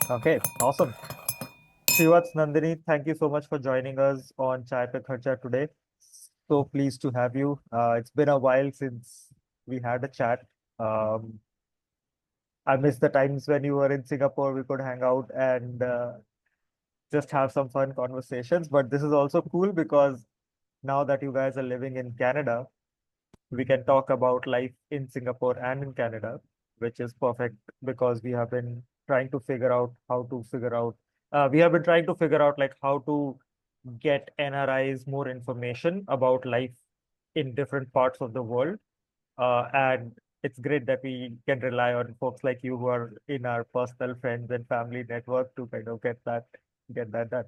Okay, awesome. Srivats, Nandini, thank you so much for joining us on Chai Pe Kharcha today. So pleased to have you. It's been a while since we had a chat. Um, I miss the times when you were in Singapore. We could hang out and just have some fun conversations. But this is also cool because now that you guys are living in Canada, we can talk about life in Singapore and in Canada, which is perfect because we have been trying to figure out how to figure out. We have been trying to figure out like how to get NRIs more information about life in different parts of the world. And it's great that we can rely on folks like you who are in our personal friends and family network to kind of get that done.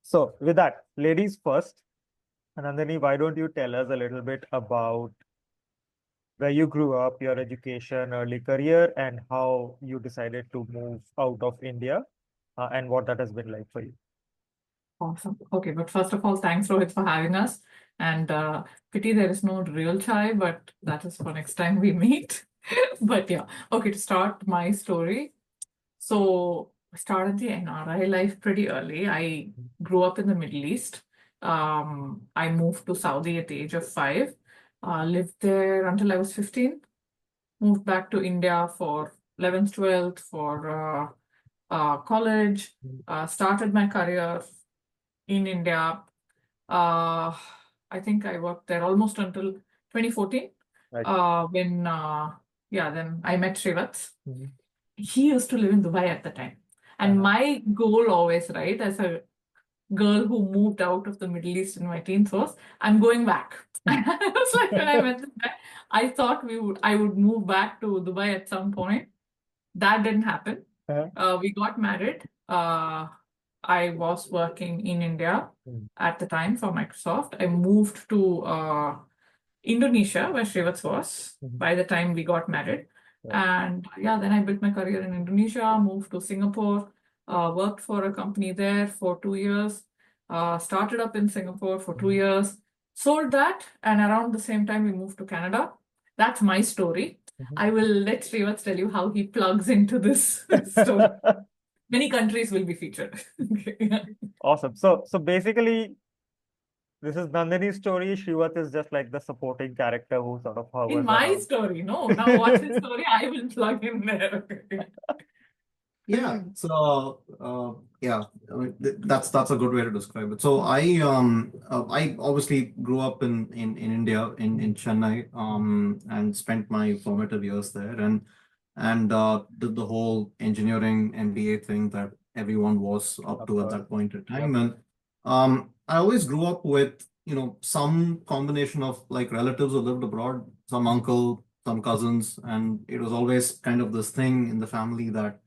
So with that, ladies first, Nandini, why don't you tell us a little bit about where you grew up, your education, early career, and how you decided to move out of India, and what that has been like for you. Awesome. Okay, but first of all, thanks, Rohit, for having us. And pity there is no real chai, but that is for next time we meet. But yeah, okay, to start my story. So I started the NRI life pretty early. I grew up in the Middle East. I moved to Saudi at the age of 5, lived there until I was 15, moved back to India for 11th, 12th, for college, started my career in India. I think I worked there almost until 2014, Right. when then I met Srivats. Mhm. He used to live in Dubai at the time. And Uh-huh. my goal always, right, as a girl who moved out of the Middle East in my teens was, I'm going back. I was like, when I met this guy, I thought I would move back to Dubai at some point. That didn't happen. Uh-huh. We got married. I was working in India Mhm. at the time for Microsoft. I moved to Indonesia, where Srivats was, Mhm. by the time we got married. Right. And yeah, then I built my career in Indonesia, moved to Singapore, worked for a company there for 2 years, started up in Singapore for two Mhm. years, sold that, and around the same time we moved to Canada. That's my story. Mhm. I will let Srivats tell you how he plugs into this story. Many countries will be featured. Okay, yeah. Awesome. So basically, this is Nandini's story. Shrivat is just like the supporting character who sort of In hovers my around. story, no. Now what's his story? I will plug in there. Okay. Yeah. So yeah, I mean, that's a good way to describe it. So I obviously grew up in India in Chennai and spent my formative years there and did the whole engineering MBA thing that everyone was up Of to at course. that point in Yep. time. And I always grew up with some combination of like relatives who lived abroad, some uncle, some cousins, and it was always kind of this thing in the family that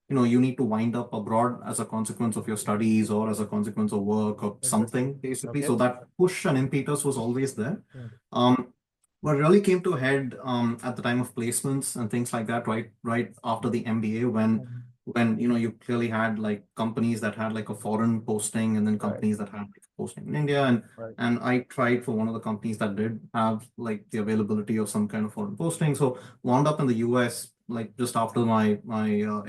you need to wind up abroad as a consequence of your studies or as a consequence of work or Interesting. something, basically. Okay. So that push and impetus was always there. Mm. Um, what really came to a head at the time of placements and things like that, right after the MBA, Mhm. when you clearly had like companies that had like a foreign posting and then Right. companies that had like a posting in India, and Right. and I tried for one of the companies that did have like the availability of some kind of foreign posting. So wound up in the US like just after my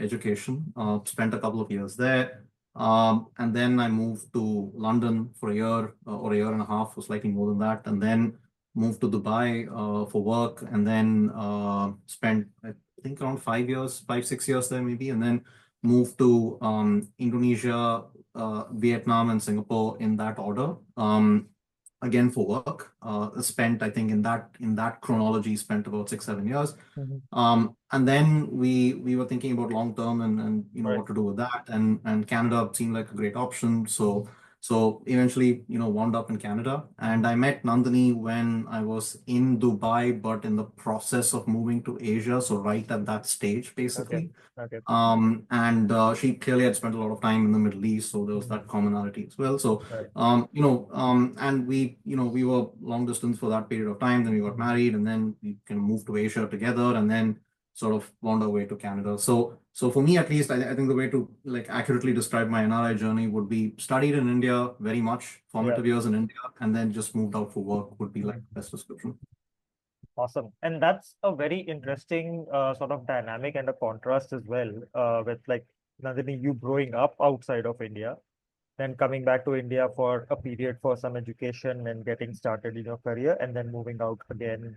education, spent a couple of years there. And then I moved to London for a year or a year and a half, or slightly more than that, and then moved to Dubai for work, and then spent I think around 5 years, 5, 6 years there maybe, and then moved to Indonesia, Vietnam, and Singapore in that order. Again for work. Spent I think in that chronology spent about 6, 7 years. Mhm. And then we were thinking about long term and Right. what to do with that, and Canada seemed like a great option. Mhm. So eventually wound up in Canada, and Mhm. I met Nandini when I was in Dubai, but in the process of moving to Asia, so right at that stage Okay. basically. Okay. And she clearly had spent a lot of time in the Middle East, so there was Mhm. that commonality as well. So Right. and we were long distance for that period of time. Then we got Mhm. married, and then we kind of moved to Asia together, and then sort of wound our way to Canada. So for me, at least, I think the way to like accurately describe my NRI journey would be studied in India very much, Yeah. formative years in India, and then just moved out for work would be like Mhm. the best description. Awesome. And that's a very interesting sort of dynamic and a contrast as well with like Nandini, you growing up outside of India, then coming back to India for a period for some education and getting started in your career, and then moving out again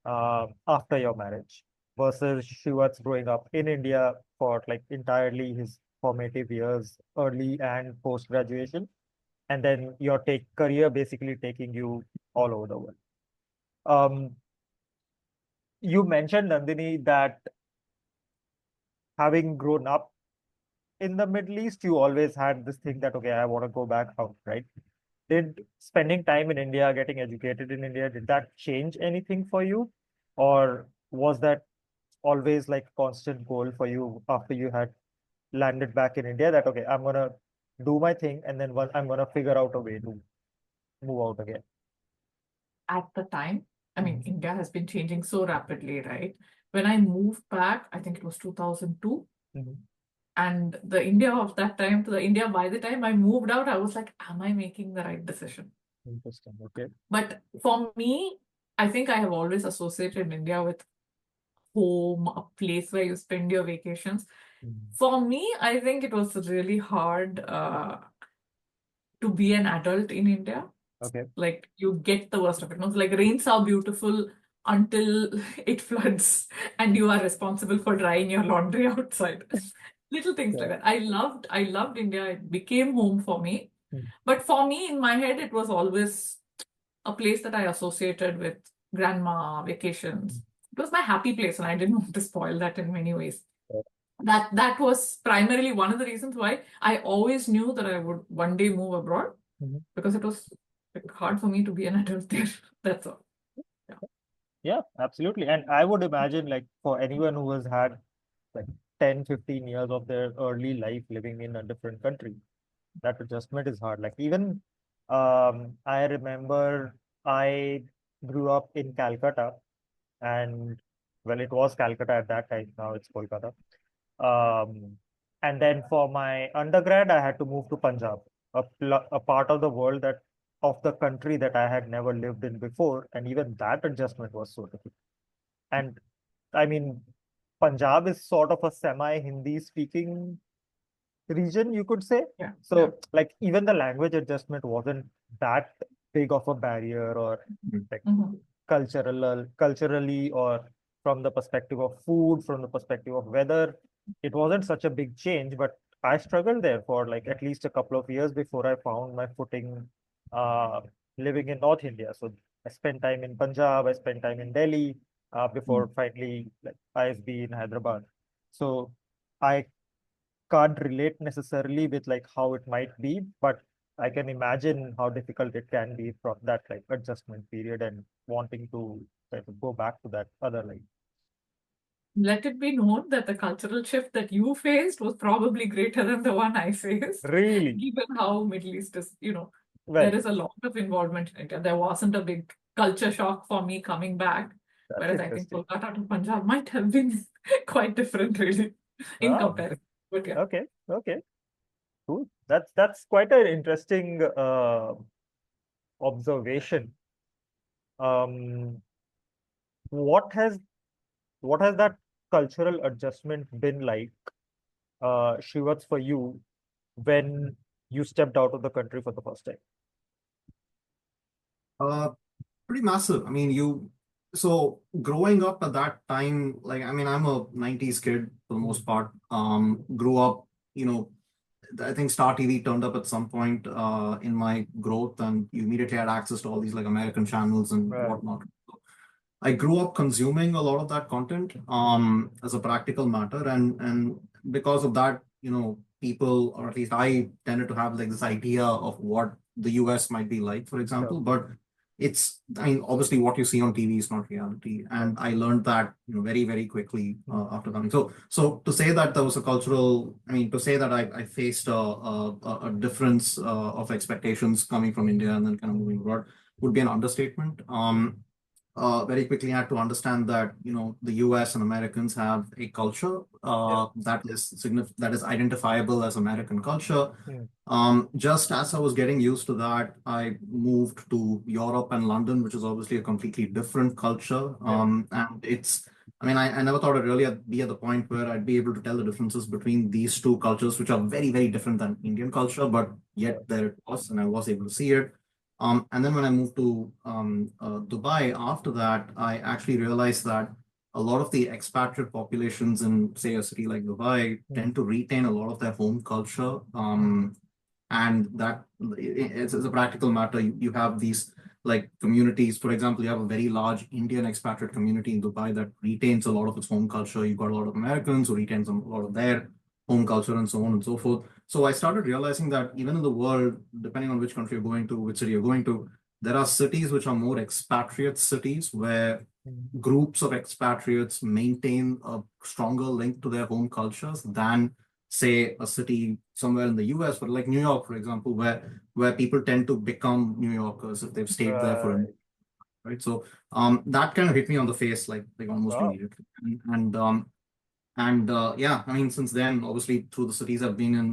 after your marriage, versus Srivats growing up in India for like entirely his formative years, early and post graduation, and then your take career basically taking you all over the world. Um, you mentioned, Nandini, that having grown up in the Middle East, you always had this thing that, okay, I want to go back out, right? Did spending time in India, getting educated in India, did that change anything for you? Or was that always like constant goal for you after you had landed back in India that, okay, I'm gonna do my thing and then I'm gonna figure out a way to move out again? At the time, I mean, Mhm. India has been changing so rapidly, right? When I moved back, I think it was 2002. Mhm. And the India of that time to the India by the time I moved out, I was like, am I making the right decision? Interesting. Okay. But for me, I think I have always associated India with home, a place where you spend your vacations. Mhm. For me, I think it was really hard to be an adult in India. Okay. Like you get the worst of it. No? Like rains are beautiful until it floods and you are responsible for drying your laundry outside. Little things like Yeah. that. I loved India. It became home for me. Mhm. But for me, in my head, it was always a place that I associated with grandma, vacations. It was my happy place, and I didn't want to spoil that in many ways. Yeah. That was primarily one of the reasons why I always knew that I would one day move abroad Mhm. because it was like, hard for me to be an adult there. That's all. Yeah. Yeah, absolutely. And I would imagine like for anyone who has had like 10, 15 years of their early life living in a different country, that adjustment is hard. Like even I remember I grew up in Calcutta, and well, it was Calcutta at that time. Now it's Kolkata. Um, and then for my undergrad, I had to move to Punjab, a part of the world that of the country that I had never lived in before, and even that adjustment was so difficult. And I mean, Punjab is sort of a semi-Hindi speaking region, you could say. Yeah. So, like, even the language adjustment wasn't that big of a barrier, or like Mhm. culturally, or from the perspective of food, from the perspective of weather, it wasn't such a big change. But I struggled there for like at least a couple of years before I found my footing uh, living in North India. So I spent time in Punjab, I spent time in Delhi before finally like ISB in Hyderabad. So I can't relate necessarily with like how it might be, but I can imagine how difficult it can be from that like adjustment period and wanting to kind of go back to that other life. Let it be known that the cultural shift that you faced was probably greater than the one I faced, Really? given how Middle East is, Well, there is a lot of involvement in India. There wasn't a big culture shock for me coming back, that's whereas I think interesting. Kolkata to Punjab might have been quite different, really, in Wow. comparison. But yeah. Okay. Okay. Cool. That's quite an interesting observation. Um, what has what has that cultural adjustment been like, Shivats, for you when you stepped out of the country for the first time? Uh, Pretty massive. I mean, so growing up at that time, like, I mean, I'm a 90s kid for the most part. Grew up, you know, I think Star TV turned up at some point in my growth, and you immediately had access to all these like American channels and Right. whatnot. I grew up consuming a lot of that content as a practical matter, and because of that, people, or at least I, tended to have like this idea of what the US might be like, for Sure. example. But I mean, obviously, what you see on TV is not reality, Right. and I learned that very, very quickly after coming. So to say that there was a cultural, I mean, to say that I faced a difference of expectations coming from India and then kind of moving abroad would be an understatement. Very quickly had to understand that the US and Americans have a culture Yeah. that is identifiable as American culture. Hmm. Just as I was getting used to that, I moved to Europe and London, which is obviously a completely different culture. Yeah. And I mean, I never thought I'd really be at the point where I'd be able to tell the differences between these two cultures, which are very, very different than Indian culture, but Sure. yet there it was, and I was able to see it. And then when I moved to Dubai, after that, I actually realized that a lot of the expatriate populations in, say, a city like Dubai tend to retain a lot of their home culture. And that it's a practical matter. You have these like communities. For example, you have a very large Indian expatriate community in Dubai that retains a lot of its home culture. You've got a lot of Americans who retains a lot of their home culture and so on and so forth. So I started realizing that even in the world, depending on which country you're going to, which city you're going to, there are cities which are more expatriate cities where groups of expatriates maintain a stronger link to their home cultures than, say, a city somewhere in the US, but like New York, for example, where people tend to become New Yorkers if they've stayed there for a Right. right. So that kind of hit me on the face like almost Wow. immediately. Yeah, I mean, since then, obviously through the cities I've been in,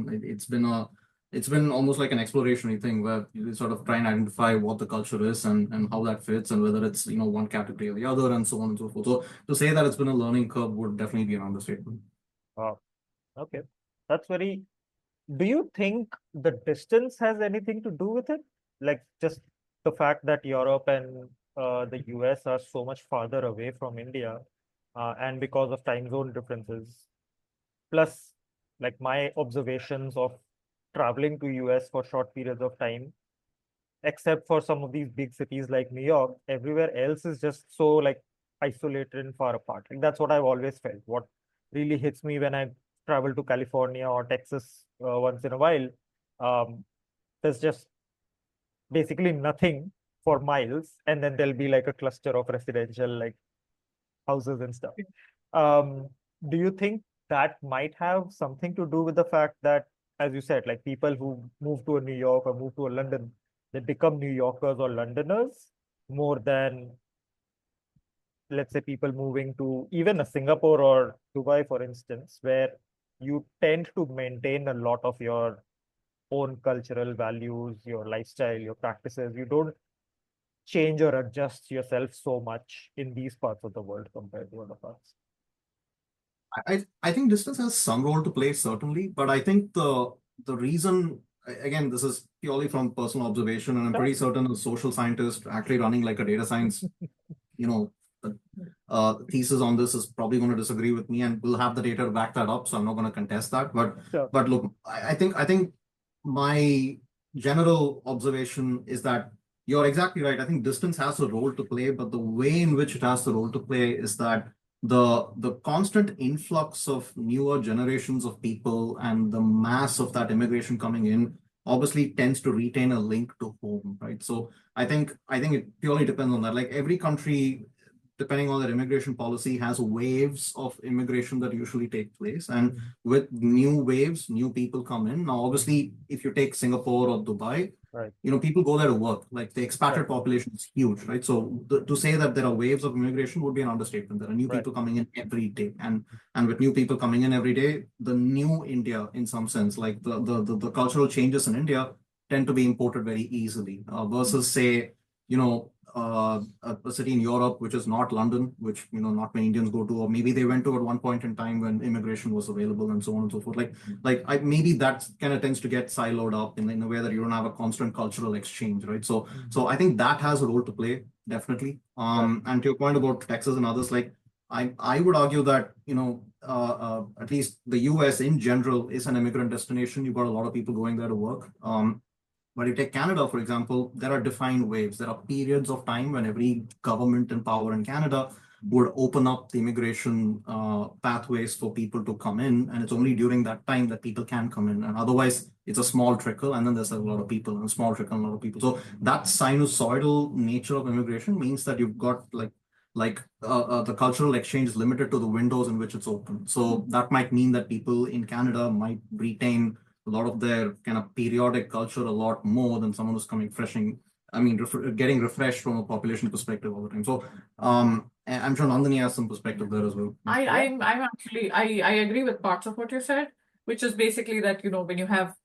it's been almost like an explorationary thing where you sort of try and identify what the culture is and how that fits and whether it's, one category or the other and so on and so forth. So to say that it's been a learning curve would definitely be an understatement. Wow. Okay. That's very. Do you think the distance has anything to do with it? Like just the fact that Europe and the US are so much farther away from India, and because of time zone differences, plus like my observations of traveling to US for short periods of time, except for some of these big cities like New York, everywhere else is just so like isolated and far apart. Like that's what I've always felt. What really hits me when I travel to California or Texas once in a while, um, there's just basically nothing for miles, and then there'll be like a cluster of residential like houses and stuff. Um, do you think that might have something to do with the fact that, as you said, like people who move to a New York or move to a London, they become New Yorkers or Londoners more than, let's say, people moving to even a Singapore or Dubai, for instance, where you tend to maintain a lot of your own cultural values, your lifestyle, your practices. You don't change or adjust yourself so much in these parts of the world compared to other parts. I think distance has some role to play, certainly, but I think the reason, again, this is purely from personal observation, and I'm Sure. pretty certain a social scientist actually running like a data science, you know, thesis on this is probably going to disagree with me, and we'll have the data to back that up. So I'm not going to contest that. Sure. But look, I think my general observation is that you're exactly right. I think distance has a role to play, but the way in which it has the role to play is that the constant influx of newer generations of people and the mass of that immigration coming in obviously tends to retain a link to home, right? So I think it purely depends on that. Like every country, depending on their immigration policy, has waves of immigration that usually take place. And with new waves, new people come in. Now, obviously, if you take Singapore or Dubai, Right. people go there to work. Like the expatriate Right. population is huge, right? So to say that there are waves of immigration would be an understatement. There are new Right. people coming in every day, and with new people coming in every day, the new India, in some sense, like the cultural changes in India tend to be imported very easily versus say, a city in Europe, which is not London, which, not many Indians go to, or maybe they went to at one point in time when immigration was available and so on and so forth. Maybe that kind of tends to get siloed up in a way that you don't have a constant cultural exchange, right? So I think that has a role to play, definitely. And to your point about Texas and others, like I would argue that, at least the US in general is an immigrant destination. You've got a lot of people going there to work. But you take Canada, for example, there are defined waves. There are periods of time when every government in power in Canada would open up the immigration pathways for people to come in. And it's only during that time that people can come in. And otherwise, it's a small trickle. And then there's a lot of people and a small trickle and a lot of people. So that sinusoidal nature of immigration means that you've got the cultural exchange is limited to the windows in which it's open. So that might mean that people in Canada might retain a lot of their kind of periodic culture a lot more than someone who's coming getting refreshed from a population perspective all the time. So I'm sure Nandini has some perspective there as well. I'm actually I agree with parts of what you said, which is basically that, when you have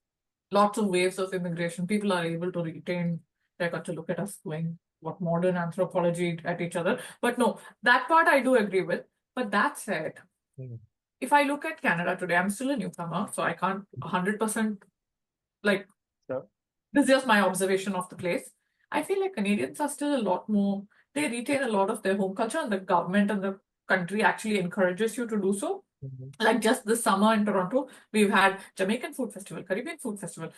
lots of waves of immigration, people are able to retain their culture. Look at us doing what modern anthropology at each other. But no, that part I do agree with. But that said, Mm. if I look at Canada today, I'm still a newcomer, so I can't 100% like, Sure. this is just my observation of the place. I feel like Canadians are still a lot more, they retain a lot of their home culture, and the government and the country actually encourages you to do so. Mhm. Like just this summer in Toronto, we've had Jamaican Food Festival, Caribbean Food Festival,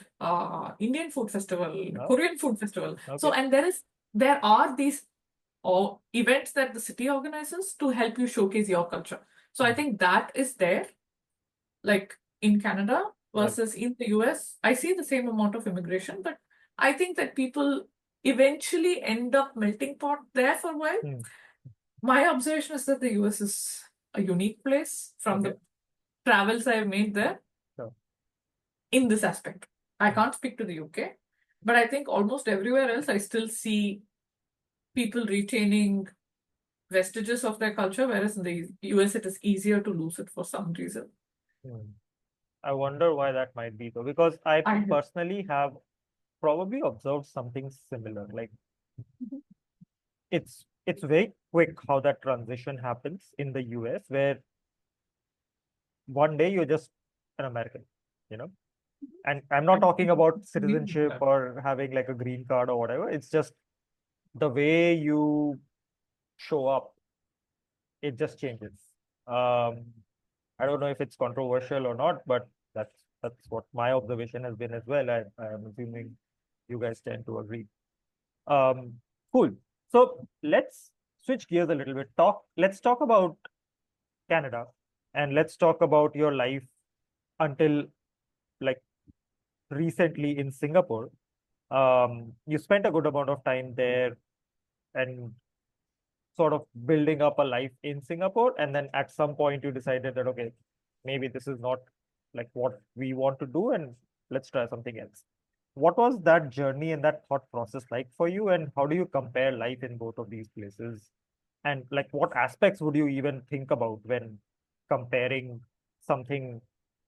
Indian Food Festival, Oh, Korean Food Festival. So, okay. and there are these events that the city organizes to help you showcase your culture. So I think that is there, like in Canada Right. versus in the US. I see the same amount of immigration, but I think that people eventually end up melting pot there for a while. Mm. My observation is that the US is a unique place from Okay. the travels I've made there Sure. in this aspect. I can't speak to the UK, but I think almost everywhere else I still see people retaining vestiges of their culture, whereas in the US it is easier to lose it for some reason. Mm. I wonder why that might be though, because I I have. personally have probably observed something similar. Like it's very quick how that transition happens in the US, where one day you're just an American, you know? And I'm not talking about citizenship or having like a green card or whatever. It's just the way you show up, it just changes. Um, I don't know if it's controversial or not, but that's what my observation has been as well. I'm assuming you guys tend to agree. Um, cool. So let's switch gears a little bit. Let's talk about Canada, and let's talk about your life until like recently in Singapore. You spent a good amount of time there and sort of building up a life in Singapore. And then at some point you decided that, okay, maybe this is not like what we want to do, and let's try something else. What was that journey and that thought process like for you? And how do you compare life in both of these places? And like what aspects would you even think about when comparing something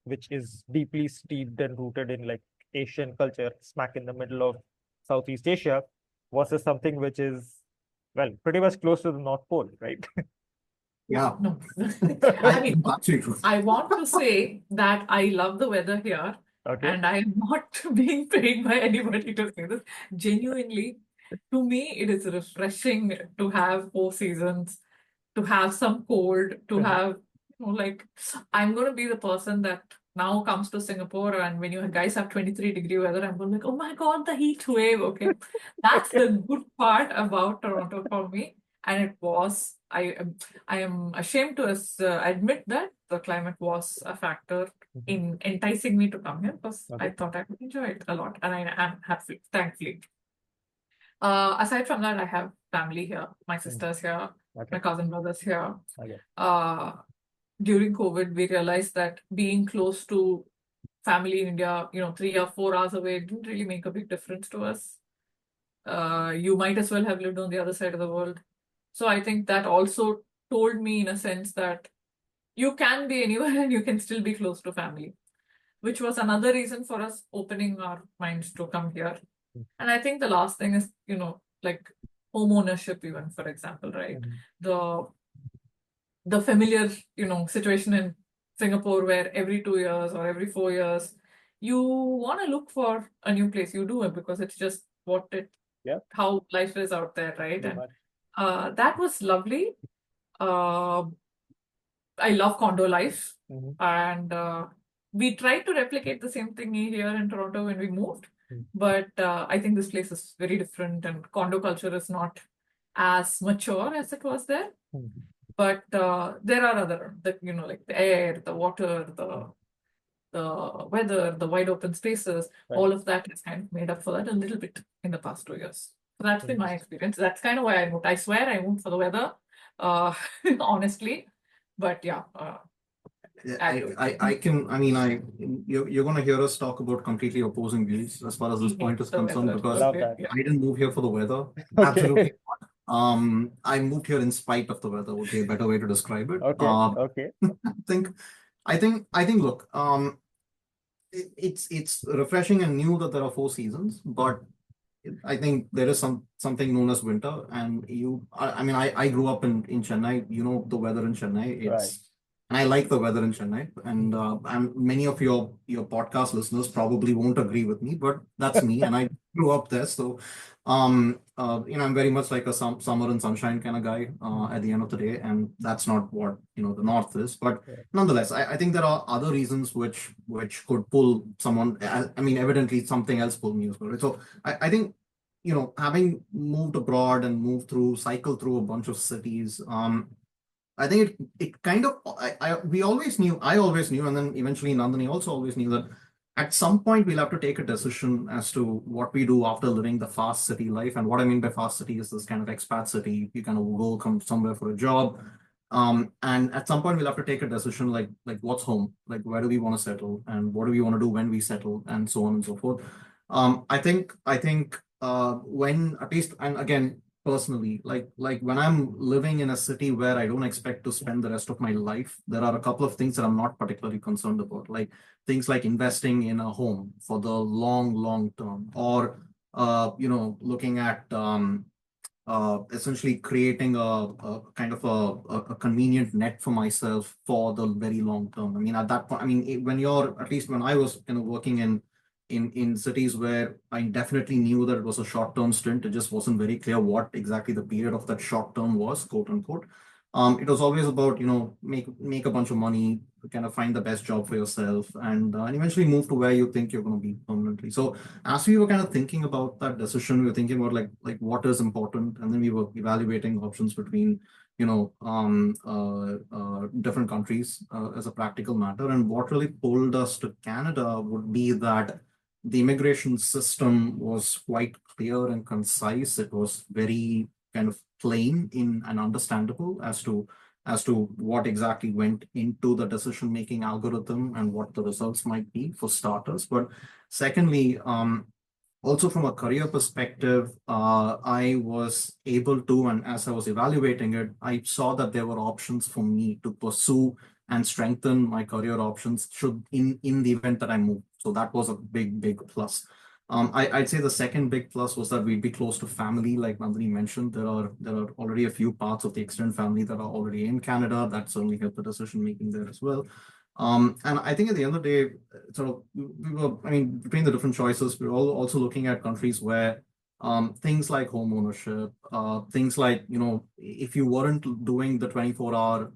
which is deeply steeped and rooted in like Asian culture, smack in the middle of Southeast Asia, versus something which is, well, pretty much close to the North Pole, right? Yeah, No. I mean, actually true. I want to say that I love the weather here, Okay. and I am not being paid by anybody to say this. Genuinely, to me, it is refreshing to have 4 seasons, to have some cold, to have, like, I'm going to be the person that now comes to Singapore, and when you guys have 23-degree weather, I'm going to be like, oh my God, the heat wave. Okay. That's the good part about Toronto for me. And it was, I am ashamed to admit that the climate was a factor in enticing me to come here, because I thought I would enjoy it a lot, and I am happy, thankfully. Aside from that, I have family here. My sister's here. Okay. My cousin brother's here. Okay. During COVID, we realized that being close to family in India, 3 or 4 hours away, didn't really make a big difference to us. You might as well have lived on the other side of the world. So I think that also told me, in a sense, that you can be anywhere and you can still be close to family, which was another reason for us opening our minds to come here. And I think the last thing is, like home ownership, even, for example, right? The familiar, situation in Singapore, where every 2 years or every 4 years, you want to look for a new place. You do it because it's just how life is out there, right? And that was lovely. I love condo life, and we tried to replicate the same thing here in Toronto when we moved. But I think this place is very different, and condo culture is not as mature as it was there. But there are other, like the air, the water, the weather, the wide open spaces, all of that has kind of made up for that a little bit in the past 2 years. So that's been my experience. That's kind of why I moved. I swear I moved for the weather, honestly. But yeah. You're going to hear us talk about completely opposing views as far as this point is concerned, because I didn't move here for the weather. Absolutely not. I moved here in spite of the weather, would be a better way to describe it. Okay. I think, look, it's refreshing and new that there are 4 seasons, but I think there is something known as winter, and I mean, I grew up in Chennai. You know the weather in Chennai. Right. And I like the weather in Chennai. And many of your podcast listeners probably won't agree with me, but that's me, and I grew up there. So, I'm very much like a summer and sunshine kind of guy. At the end of the day, and that's not what the North is. But Yeah. nonetheless, I think there are other reasons which could pull someone. I mean, evidently something else pulled me as well. Right? So I think having moved abroad and cycled through a bunch of cities, I think it kind of I always knew, and then eventually Nandini also always knew that at some point we'll have to take a decision as to what we do after living the fast city life. And what I mean by fast city is this kind of expat city. You kind of go come somewhere for a job. And at some point we'll have to take a decision like what's home, like where do we want to settle, and what do we want to do when we settle, and so on and so forth. I think when at least, and again, personally, like when I'm living in a city where I don't expect to spend the rest of my life, there are a couple of things that I'm not particularly concerned about, like things like investing in a home for the long term, or looking at essentially creating a kind of a convenient net for myself for the very long term. I mean, at that point, I mean, when you're, at least when I was working in cities where I definitely knew that it was a short-term stint, it just wasn't very clear what exactly the period of that short term was, quote unquote. It was always about, make a bunch of money, kind of find the best job for yourself, and eventually move to where you think you're going to be permanently. So as we were kind of thinking about that decision, we were thinking about like what is important, and then we were evaluating options between different countries as a practical matter. And what really pulled us to Canada would be that the immigration system was quite clear and concise. It was very kind of plain in and understandable as to what exactly went into the decision making algorithm and what the results might be, for starters. But secondly, also from a career perspective, I was able to, and as I was evaluating it, I saw that there were options for me to pursue and strengthen my career options should in the event that I move. So that was a big plus. I'd say the second big plus was that we'd be close to family, like Nandini mentioned. There are already a few parts of the extended family that are already in Canada. That certainly helped the decision making there as well. And I think at the end of the day, sort of, I mean, between the different choices, we're all also looking at countries where things like home ownership, things like, if you weren't doing the 24-hour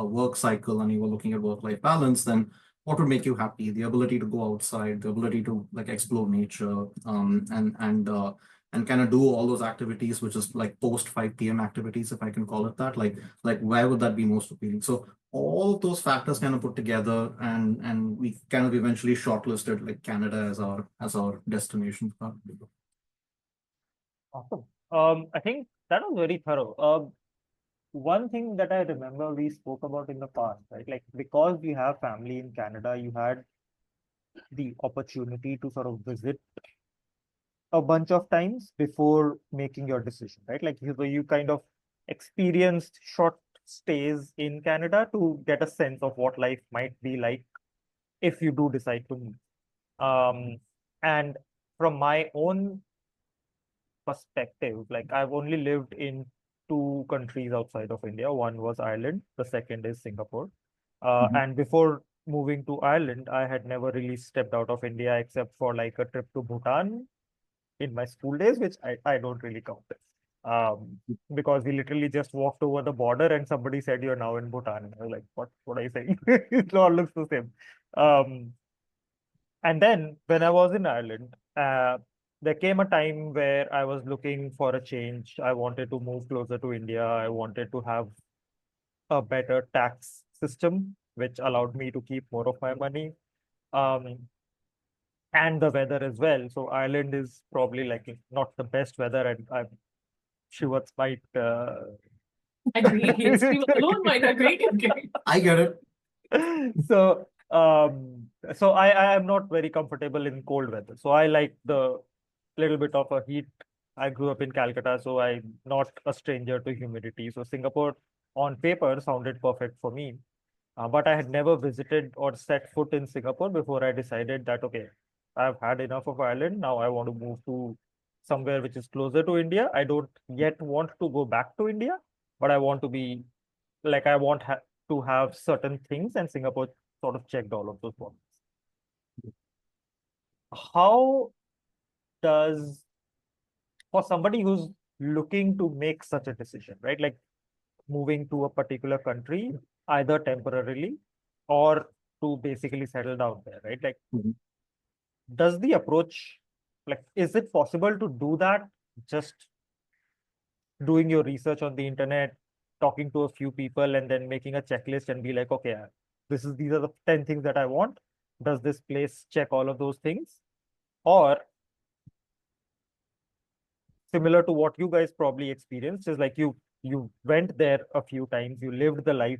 work cycle and you were looking at work-life balance, then what would make you happy? The ability to go outside, the ability to like explore nature, and kind of do all those activities, which is like post 5 p.m. activities, if I can call it that. Like where would that be most appealing? So all of those factors kind of put together, and we kind of eventually shortlisted like Canada as our destination. Awesome. I think that was very thorough. One thing that I remember we spoke about in the past, right? Like because you have family in Canada, you had the opportunity to sort of visit a bunch of times before making your decision, right? Like you kind of experienced short stays in Canada to get a sense of what life might be like if you do decide to move. And from my own perspective, like I've only lived in two countries outside of India. One was Ireland, the second is Singapore. Mhm. And before moving to Ireland, I had never really stepped out of India except for like a trip to Bhutan in my school days, which I don't really count as. Because we literally just walked over the border and somebody said you're now in Bhutan. And I was like, what are you saying? It all looks the same. And then when I was in Ireland, there came a time where I was looking for a change. I wanted to move closer to India. I wanted to have a better tax system, which allowed me to keep more of my money. Um, and the weather as well. So Ireland is probably like not the best weather, and I'm Srivats might Agree. Yes, we alone might agree. Okay. I get it. so I am not very comfortable in cold weather. So I like the little bit of a heat. I grew up in Calcutta, so I'm not a stranger to humidity. So Singapore on paper sounded perfect for me. But I had never visited or set foot in Singapore before I decided that, okay, I've had enough of Ireland. Now I want to move to somewhere which is closer to India. I don't yet want to go back to India, but I want to be like, I want to have certain things, and Singapore sort of checked all of those boxes. How does, for somebody who's looking to make such a decision, right? Like moving to a particular country, either temporarily or to basically settle down there, right? Like, Mhm. does the approach, like, is it possible to do that just doing your research on the internet, talking to a few people, and then making a checklist and be like, okay, these are the 10 things that I want. Does this place check all of those things? Or similar to what you guys probably experienced, is like you went there a few times, you lived the life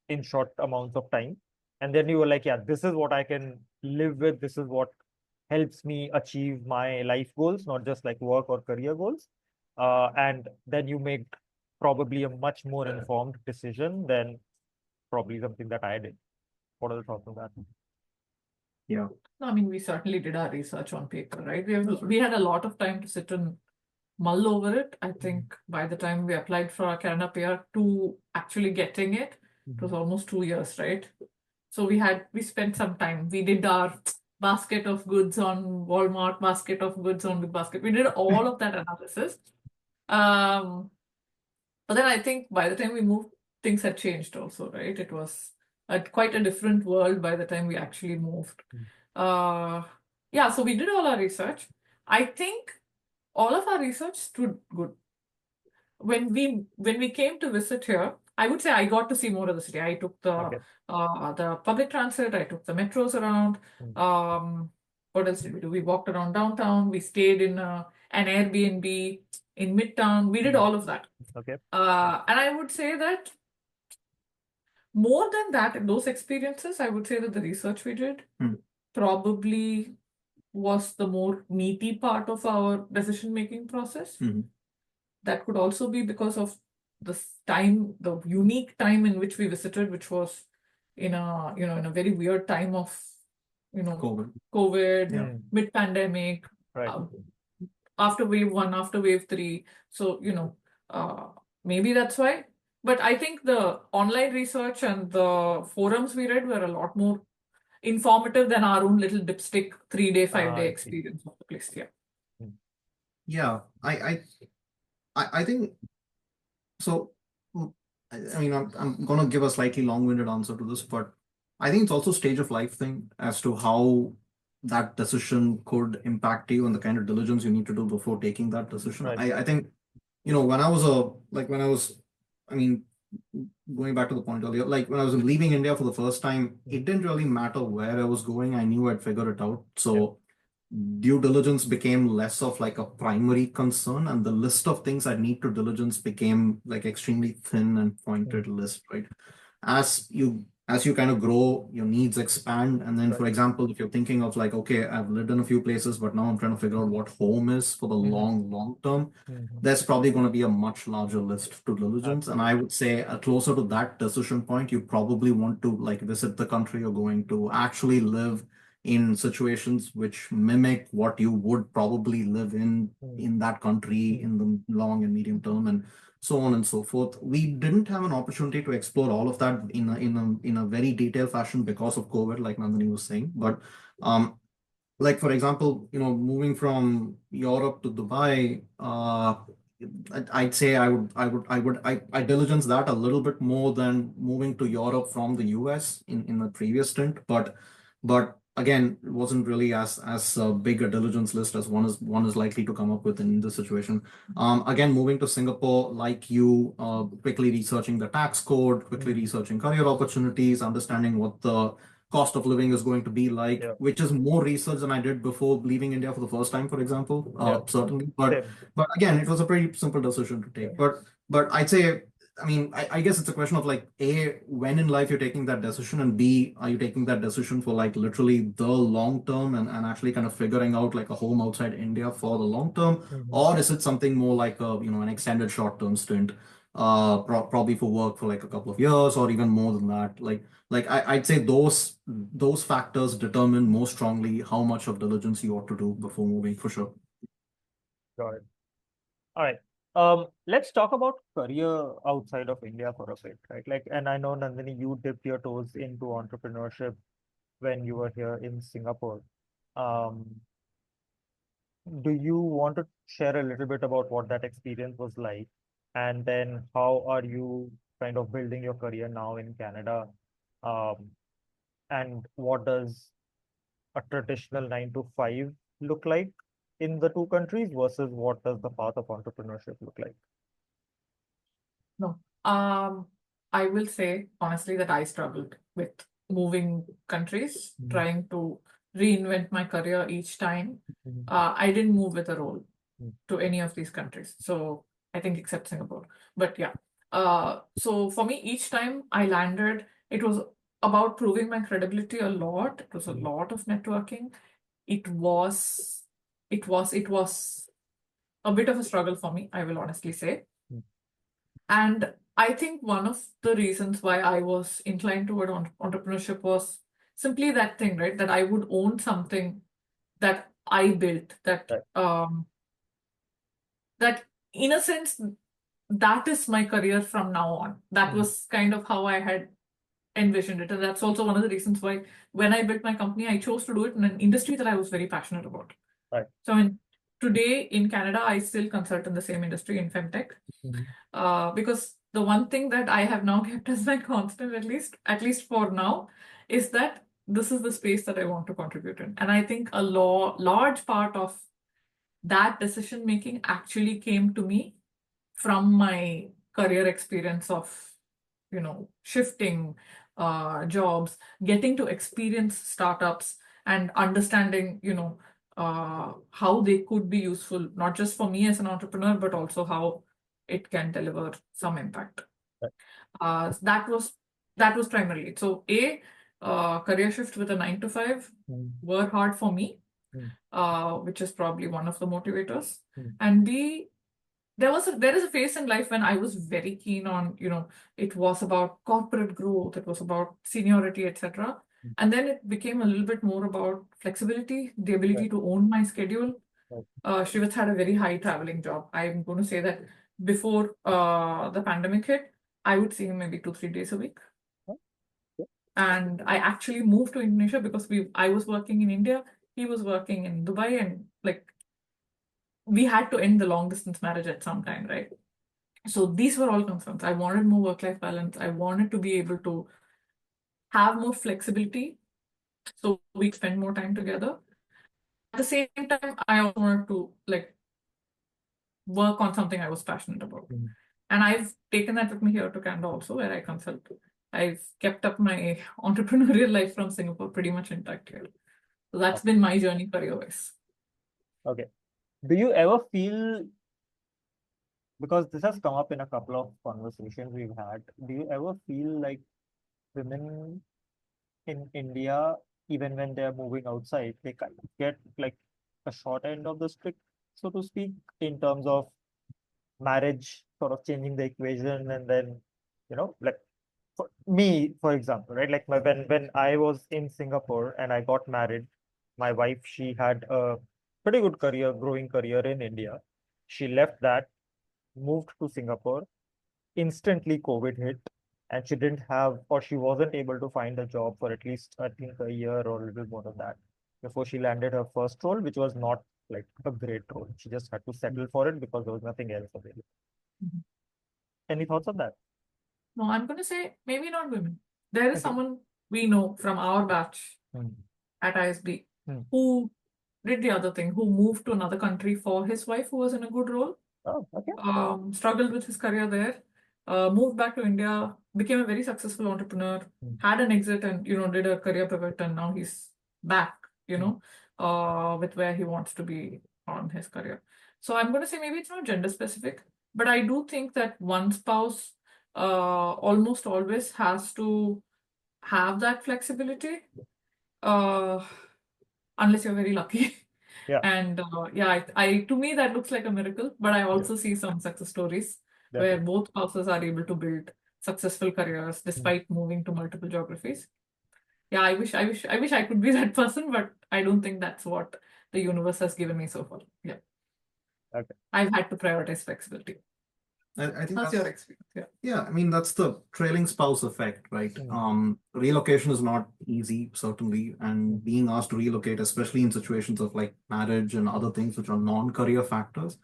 in short amounts of time, and then you were like, yeah, this is what I can live with, this is what helps me achieve my life goals, not just like work or career goals. And then you make probably a much more informed decision than probably something that I did. What are the thoughts on that? Yeah. I mean, we certainly did our research on paper, right? We had a lot of time to sit and mull over it. I think by the time we applied for our Canada PR to actually getting it, it was almost 2 years, right? So we spent some time. We did our basket of goods on Walmart, basket of goods on Big Basket. We did all of that analysis. But then I think by the time we moved, things had changed also, right? It was quite a different world by the time we actually moved. Yeah, so we did all our research. I think all of our research stood good. When we came to visit here, I would say I got to see more of the city. I took the public transit, I took the metros around. What else did we do? We walked around downtown. We stayed in an Airbnb in Midtown. We did all of that. Okay. And I would say that more than that, in those experiences, I would say that the research we did probably was the more meaty part of our decision-making process. That could also be because of the time, the unique time in which we visited, which was in a very weird time of, COVID, mid-pandemic, Right. after wave 1, after wave 3. So, maybe that's why. But I think the online research and the forums we read were a lot more informative than our own little dipstick 3-day, 5-day experience of the place. Yeah. Yeah, I think so. I mean, I'm gonna give a slightly long-winded answer to this, but I think it's also stage of life thing as to how that decision could impact you and the kind of diligence you need to do before taking that decision. Right. I think, when I was, I mean, going back to the point earlier, like when I was leaving India for the first time, it didn't really matter where I was going. I knew I'd figure it out. So due diligence became less of like a primary concern, and the list of things I need to diligence became like extremely thin and pointed list, right? As you kind of grow, your needs expand. And then, for example, if you're thinking of like, okay, I've lived in a few places, but now I'm trying to figure out what home is for the long term, there's probably going to be a much larger list to diligence. And I would say closer to that decision point, you probably want to like visit the country you're going to, actually live in situations which mimic what you would probably live in that country in the long and medium term, and so on and so forth. We didn't have an opportunity to explore all of that in a very detailed fashion because of COVID, like Nandini was saying. But like for example, moving from Europe to Dubai, I'd say I diligence that a little bit more than moving to Europe from the US in the previous stint, but again, it wasn't really as big a diligence list as one is likely to come up with in this situation. Again, moving to Singapore, like you, quickly researching the tax code, quickly researching career opportunities, understanding what the cost of living is going to be like, which is more research than I did before leaving India for the first time, for example. Certainly, but again, it was a pretty simple decision to take. But I'd say, I mean, I guess it's a question of like, A, when in life you're taking that decision, and B, are you taking that decision for like literally the long term and actually kind of figuring out like a home outside India for the long term, or is it something more like an extended short term stint, probably for work for like a couple of years or even more than that. I'd say those factors determine more strongly how much of diligence you ought to do before moving, for sure. Got it. All right. Let's talk about career outside of India for a bit, right? Like, and I know Nandini, you dipped your toes into entrepreneurship when you were here in Singapore. Um, do you want to share a little bit about what that experience was like? And then how are you kind of building your career now in Canada? Um, and what does a traditional 9 to 5 look like in the two countries versus what does the path of entrepreneurship look like? No. I will say honestly that I struggled with moving countries, Mhm. trying to reinvent my career each time. Mhm. I didn't move with a role Mm. to any of these countries. So I think except Singapore. But yeah. So for me, each time I landed, it was about proving my credibility a lot. It was a Mhm. lot of networking. It was a bit of a struggle for me, I will honestly say. Mm. And I think one of the reasons why I was inclined toward entrepreneurship was simply that thing, right? That I would own something that I built, Right. that in a sense, that is my career from now on. That Mm. was kind of how I had envisioned it. And that's also one of the reasons why when I built my company, I chose to do it in an industry that I was very passionate about. Right. So today in Canada, I still consult in the same industry in femtech. Mhm. Because the one thing that I have now kept as my constant, at least for now, is that this is the space that I want to contribute in. And I think a large part of that decision making actually came to me from my career experience of, shifting jobs, getting to experience startups and understanding, how they could be useful, not just for me as an entrepreneur, but also how it can deliver some impact. Right. That was primarily it. So career shift with a 9 to 5 Mm. were hard for me, Mm. which is probably one of the motivators. Mm. And B, there is a phase in life when I was very keen on, it was about corporate growth, it was about seniority, etc. Mm. And then it became a little bit more about flexibility, the ability Right. to own my schedule. Right. Srivats had a very high traveling job. I'm going to say that before the pandemic hit, I would see him maybe 2-3 days a week. Oh, yeah. And I actually moved to Indonesia because I was working in India, he was working in Dubai, and like we had to end the long distance marriage at some time, right? So these were all concerns. I wanted more work-life balance. I wanted to be able to have more flexibility so we spend more time together. At the same time, I also wanted to like work on something I was passionate about. Mm. And I've taken that with me here to Canada also, where I consult. I've kept up my entrepreneurial life from Singapore pretty much intact here. So that's Okay. been my journey career-wise. Okay. Do you ever feel, because this has come up in a couple of conversations we've had, do you ever feel like women in India, even when they're moving outside, they kind of get like a short end of the stick, so to speak, in terms of marriage sort of changing the equation, and then, like for me, for example, right? Like when I was in Singapore and I got married, my wife, she had a pretty good career, growing career in India. She left that, moved to Singapore. Instantly, COVID hit, and she didn't have, or she wasn't able to find a job for at least, I think, a year or a little more than that before she landed her first role, which was not like a great role. She just had to settle for it because there was nothing else available. Mhm. Any thoughts on that? No, I'm going to say maybe not women. There is Okay. someone we know from our batch Hmm. at ISB Hmm. who did the other thing, who moved to another country for his wife, who was in a good role, Oh, okay. struggled with his career there, moved back to India, became a very successful entrepreneur, Hmm. had an exit and, did a career pivot, and now he's back, Hmm. with where he wants to be on his career. So I'm going to say maybe it's not gender specific, but I do think that one spouse almost always has to have that flexibility, uh, unless you're very lucky. Yeah, And yeah, to me, that looks like a miracle, but I yeah, also see some success stories where definitely. both spouses are able to build successful careers Hmm. despite moving to multiple geographies. Yeah, I wish I could be that person, but I don't think that's what the universe has given me so far. Yeah. Okay. I've had to prioritize flexibility. I think How's your experience? Yeah. Yeah, I mean, that's the trailing spouse effect, right? Relocation is not easy, certainly, and being asked to relocate, especially in situations of like marriage and other things which are non-career factors,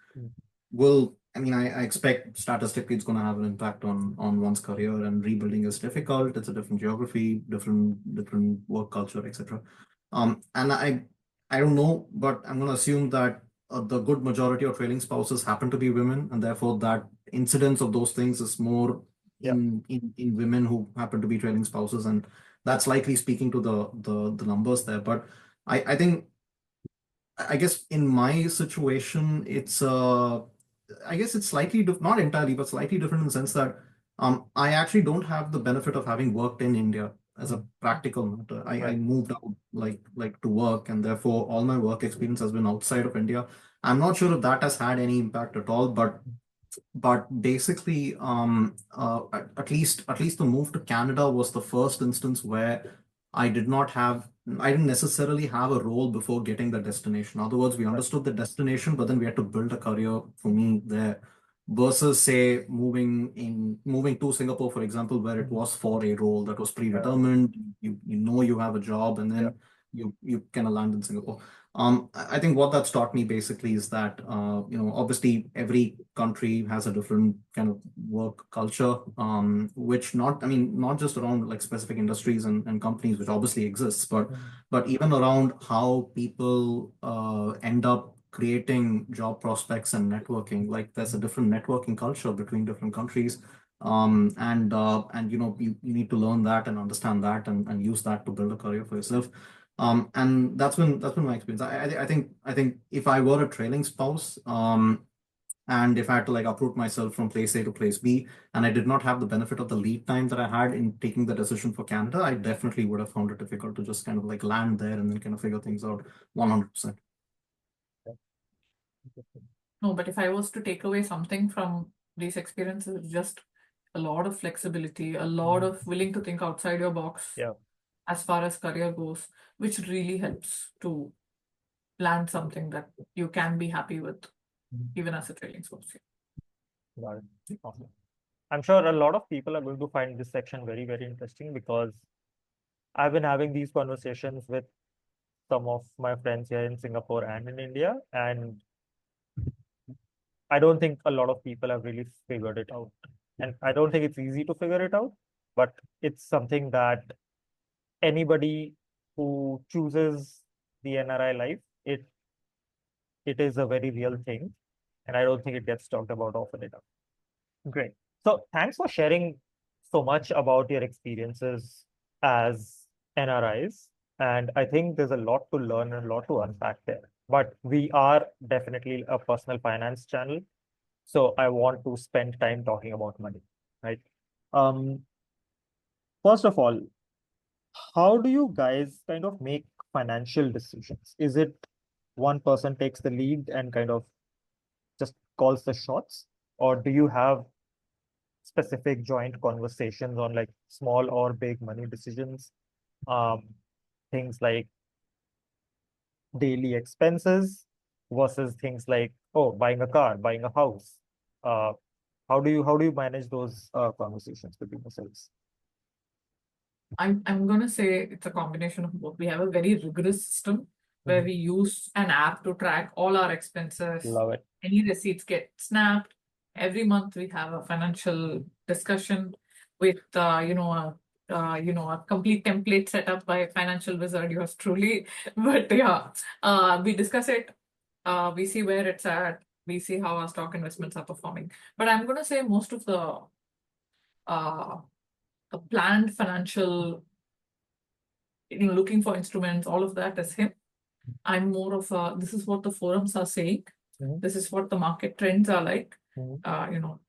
I expect statistically it's going to have an impact on one's career, and rebuilding is difficult. It's a different geography, different work culture, etc. And I don't know, but I'm going to assume that the good majority of trailing spouses happen to be women, and therefore that incidence of those things is more in women who happen to be trailing spouses, and that's likely speaking to the numbers there. But I think I guess in my situation, I guess it's slightly not entirely, but slightly different in the sense that I actually don't have the benefit of having worked in India as a practical matter. I moved out like to work, and therefore all my work experience has been outside of India. I'm not sure if that has had any impact at all, but basically, at least the move to Canada was the first instance where I didn't necessarily have a role before getting the destination. In other words, we understood the destination, but then we had to build a career for me there. Versus, say, moving to Singapore, for example, where it was for a role that was predetermined. You know you have a job, and then you kind of land in Singapore. I think what that's taught me basically is that obviously every country has a different kind of work culture, which not just around like specific industries and companies, which obviously exists, but even around how people end up creating job prospects and networking. Like there's a different networking culture between different countries. You need to learn that and understand that and use that to build a career for yourself. And that's been my experience. I think if I were a trailing spouse, and if I had to like uproot myself from place A to place B, and I did not have the benefit of the lead time that I had in taking the decision for Canada, I definitely would have found it difficult to just kind of like land there and then kind of figure things out 100%. No, but if I was to take away something from these experiences, just a lot of flexibility, a lot of willing to think outside your box as far as career goes, which really helps to land something that you can be happy with, even as a trailing spouse. Got it. Awesome. I'm sure a lot of people are going to find this section very, very interesting, because I've been having these conversations with some of my friends here in Singapore and in India, and I don't think a lot of people have really figured it out. And I don't think it's easy to figure it out, but it's something that anybody who chooses the NRI life, it is a very real thing. And I don't think it gets talked about often enough. Great. So thanks for sharing so much about your experiences as NRIs. And I think there's a lot to learn and a lot to unpack there. But we are definitely a personal finance channel. So I want to spend time talking about money, right? First of all, how do you guys kind of make financial decisions? Is it one person takes the lead and kind of just calls the shots? Or do you have specific joint conversations on like small or big money decisions? Things like daily expenses versus things like, oh, buying a car, buying a house. How do you manage those conversations between yourselves? I'm gonna say it's a combination of both. We have a very rigorous system where we use an app to track all our expenses. Love it. Any receipts get snapped. Every month we have a financial discussion with a complete template set up by financial wizard, yours truly. But yeah, we discuss it. We see where it's at. We see how our stock investments are performing. But I'm gonna say most of the planned financial, looking for instruments, all of that is him. I'm more of a, this is what the forums are saying. This is what the market trends are like. The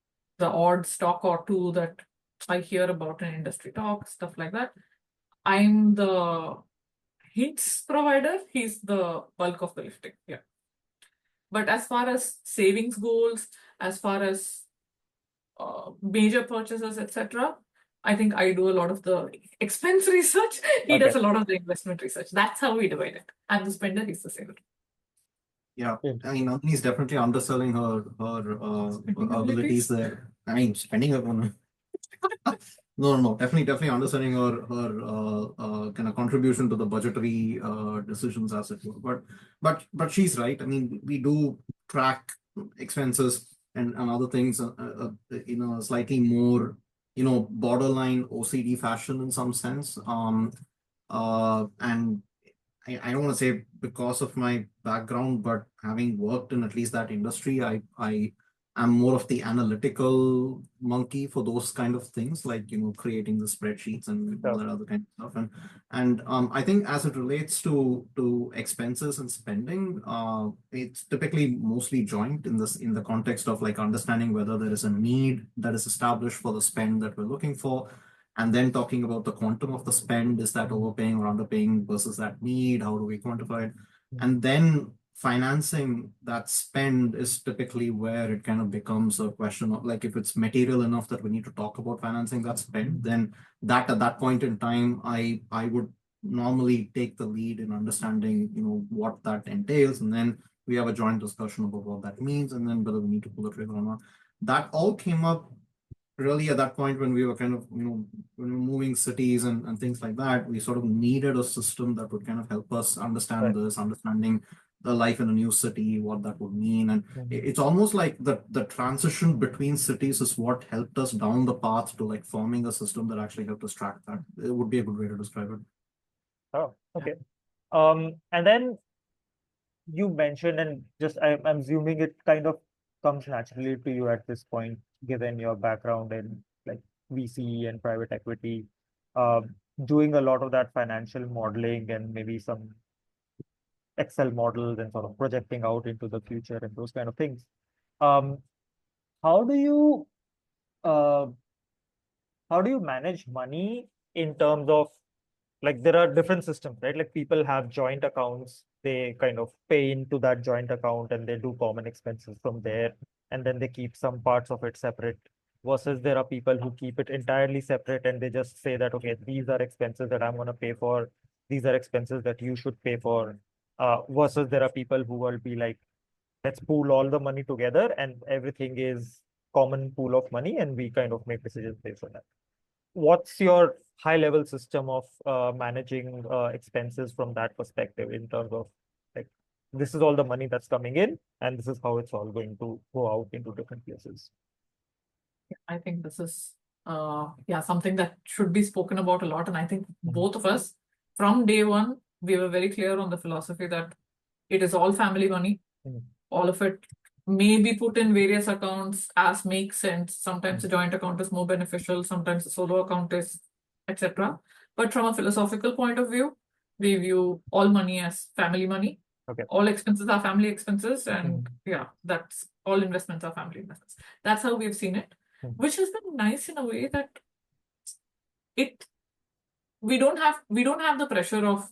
odd stock or two that I hear about in industry talk, stuff like that. I'm the hints provider. He's the bulk of the lifting. Yeah. But as far as savings goals, as far as major purchases, etc., I think I do a lot of the expense research. He does a lot of the investment research. That's how we divide it. I'm the spender, he's the saver. Yeah, in- I mean, Nandini is definitely underselling her Spending abilities abilities. there. I mean, spending her on. No, definitely understanding her kind of contribution to the budgetary decisions as it were. But she's right. I mean, we do track expenses and other things in a slightly more borderline OCD fashion in some sense. And I don't want to say because of my background, but having worked in at least that industry, I am more of the analytical monkey for those kind of things, like creating the spreadsheets and all so, that other kind of stuff. And I think as it relates to expenses and spending, it's typically mostly joint in the context of like understanding whether there is a need that is established for the spend that we're looking for, and then talking about the quantum of the spend. Is that overpaying or underpaying versus that need? How do we quantify it? And then financing that spend is typically where it kind of becomes a question of like, if it's material enough that we need to talk about financing that spend, then that at that point in time, I would normally take the lead in understanding, what that entails. And then we have a joint discussion about what that means and then whether we need to pull the trigger or not. That all came up really at that point when we were kind of, when we were moving cities and things like that. We sort of needed a system that would kind of help us understand right. this, understanding the life in a new city, what that would mean. And it's almost like the transition between cities is what helped us down the path to like forming a system that actually helped us track that. It would be a good way to describe it. Oh, okay. And then you mentioned, and just I'm assuming it kind of comes naturally to you at this point, given your background in like VC and private equity, doing a lot of that financial modeling and maybe some Excel models and sort of projecting out into the future and those kind of things. Um, how do you uh, how do you manage money in terms of like there are different systems, right? Like people have joint accounts, they kind of pay into that joint account and they do common expenses from there, and then they keep some parts of it separate. Versus there are people who keep it entirely separate and they just say that, okay, these are expenses that I'm going to pay for, these are expenses that you should pay for. Versus there are people who will be like, let's pool all the money together and everything is common pool of money and we kind of make decisions based on that. What's your high level system of managing expenses from that perspective in terms of like this is all the money that's coming in and this is how it's all going to go out into different places? I think this is something that should be spoken about a lot. And I think both of us, from day one, we were very clear on the philosophy that it is all family money. All of it may be put in various accounts as makes sense. Sometimes a joint account is more beneficial, sometimes a solo account is, etc. But from a philosophical point of view, we view all money as family money. Okay. All expenses are family expenses, and that's all investments are family investments. That's how we've seen it, which has been nice in a way that we don't have the pressure of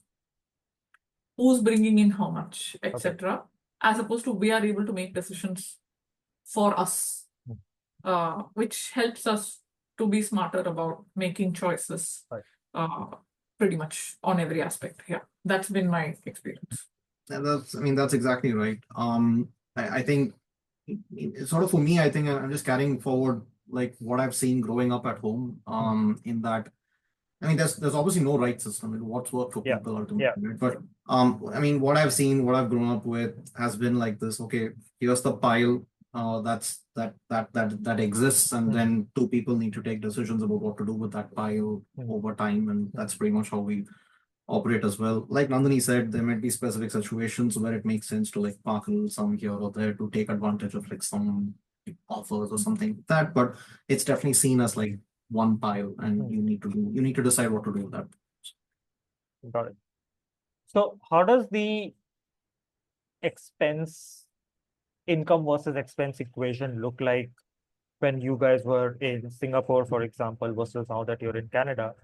who's bringing in how much, etc. As opposed to we are able to make decisions for us, which helps us to be smarter about making choices, pretty much on every aspect. Yeah, that's been my experience. And that's exactly right. I think sort of for me, I think I'm just carrying forward like what I've seen growing up at home. In that, I mean, there's obviously no right system. What's worked for people ultimately, right? But I mean, what I've seen, what I've grown up with, has been like this. Okay, here's the pile that exists, and then two people need to take decisions about what to do with that pile over time, and that's pretty much how we operate as well. Like Nandini said, there might be specific situations where it makes sense to like park a little some here or there to take advantage of like some offers or something like that. But it's definitely seen as like one pile, and you need to decide what to do with that. Got it. So how does the expense income versus expense equation look like when you guys were in Singapore, for example, versus now that you're in Canada?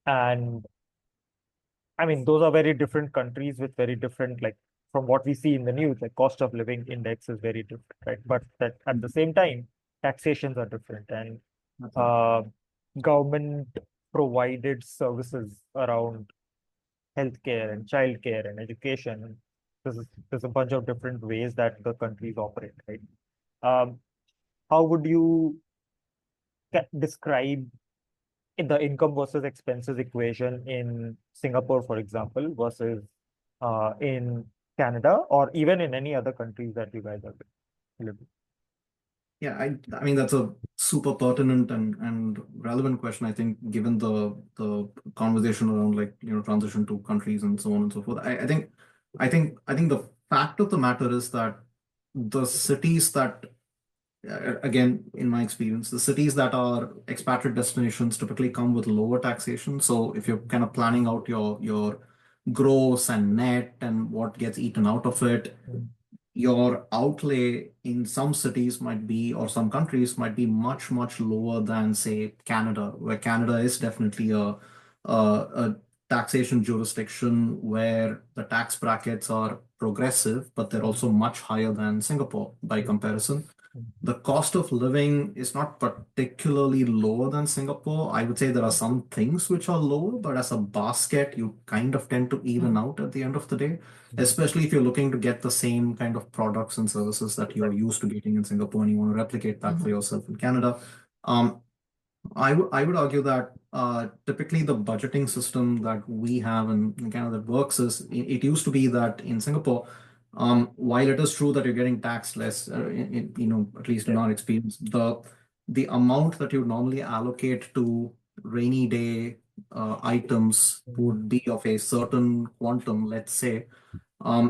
And I mean, those are very different countries with very different, like from what we see in the news, like cost of living index is very different, right? But that at the same time, taxations are different and government provided services around healthcare and childcare and education there's a bunch of different ways that the countries operate, right? Um, how would you describe the income versus expenses equation in Singapore, for example, versus in Canada, or even in any other countries that you guys are living? Yeah, I mean that's a super pertinent and relevant question, I think, given the conversation around like transition to countries and so on and so forth. I think the fact of the matter is that the cities that again, in my experience, the cities that are expatriate destinations typically come with lower taxation. So if you're kind of planning out your gross and net and what gets eaten out of it, your outlay in some cities might be, or some countries might be much, much lower than, say, Canada, where Canada is definitely a taxation jurisdiction where the tax brackets are progressive, but they're also much higher than Singapore by comparison. The cost of living is not particularly lower than Singapore. I would say there are some things which are lower, but as a basket, you kind of tend to even out at the end of the day, especially if you're looking to get the same kind of products and services that you're used to getting in Singapore and you want to replicate that for yourself in Canada. I would argue that typically the budgeting system that we have in Canada that works is it used to be that in Singapore, while it is true that you're getting taxed less, at least in our experience, the amount that you normally allocate to rainy day items would be of a certain quantum, let's say,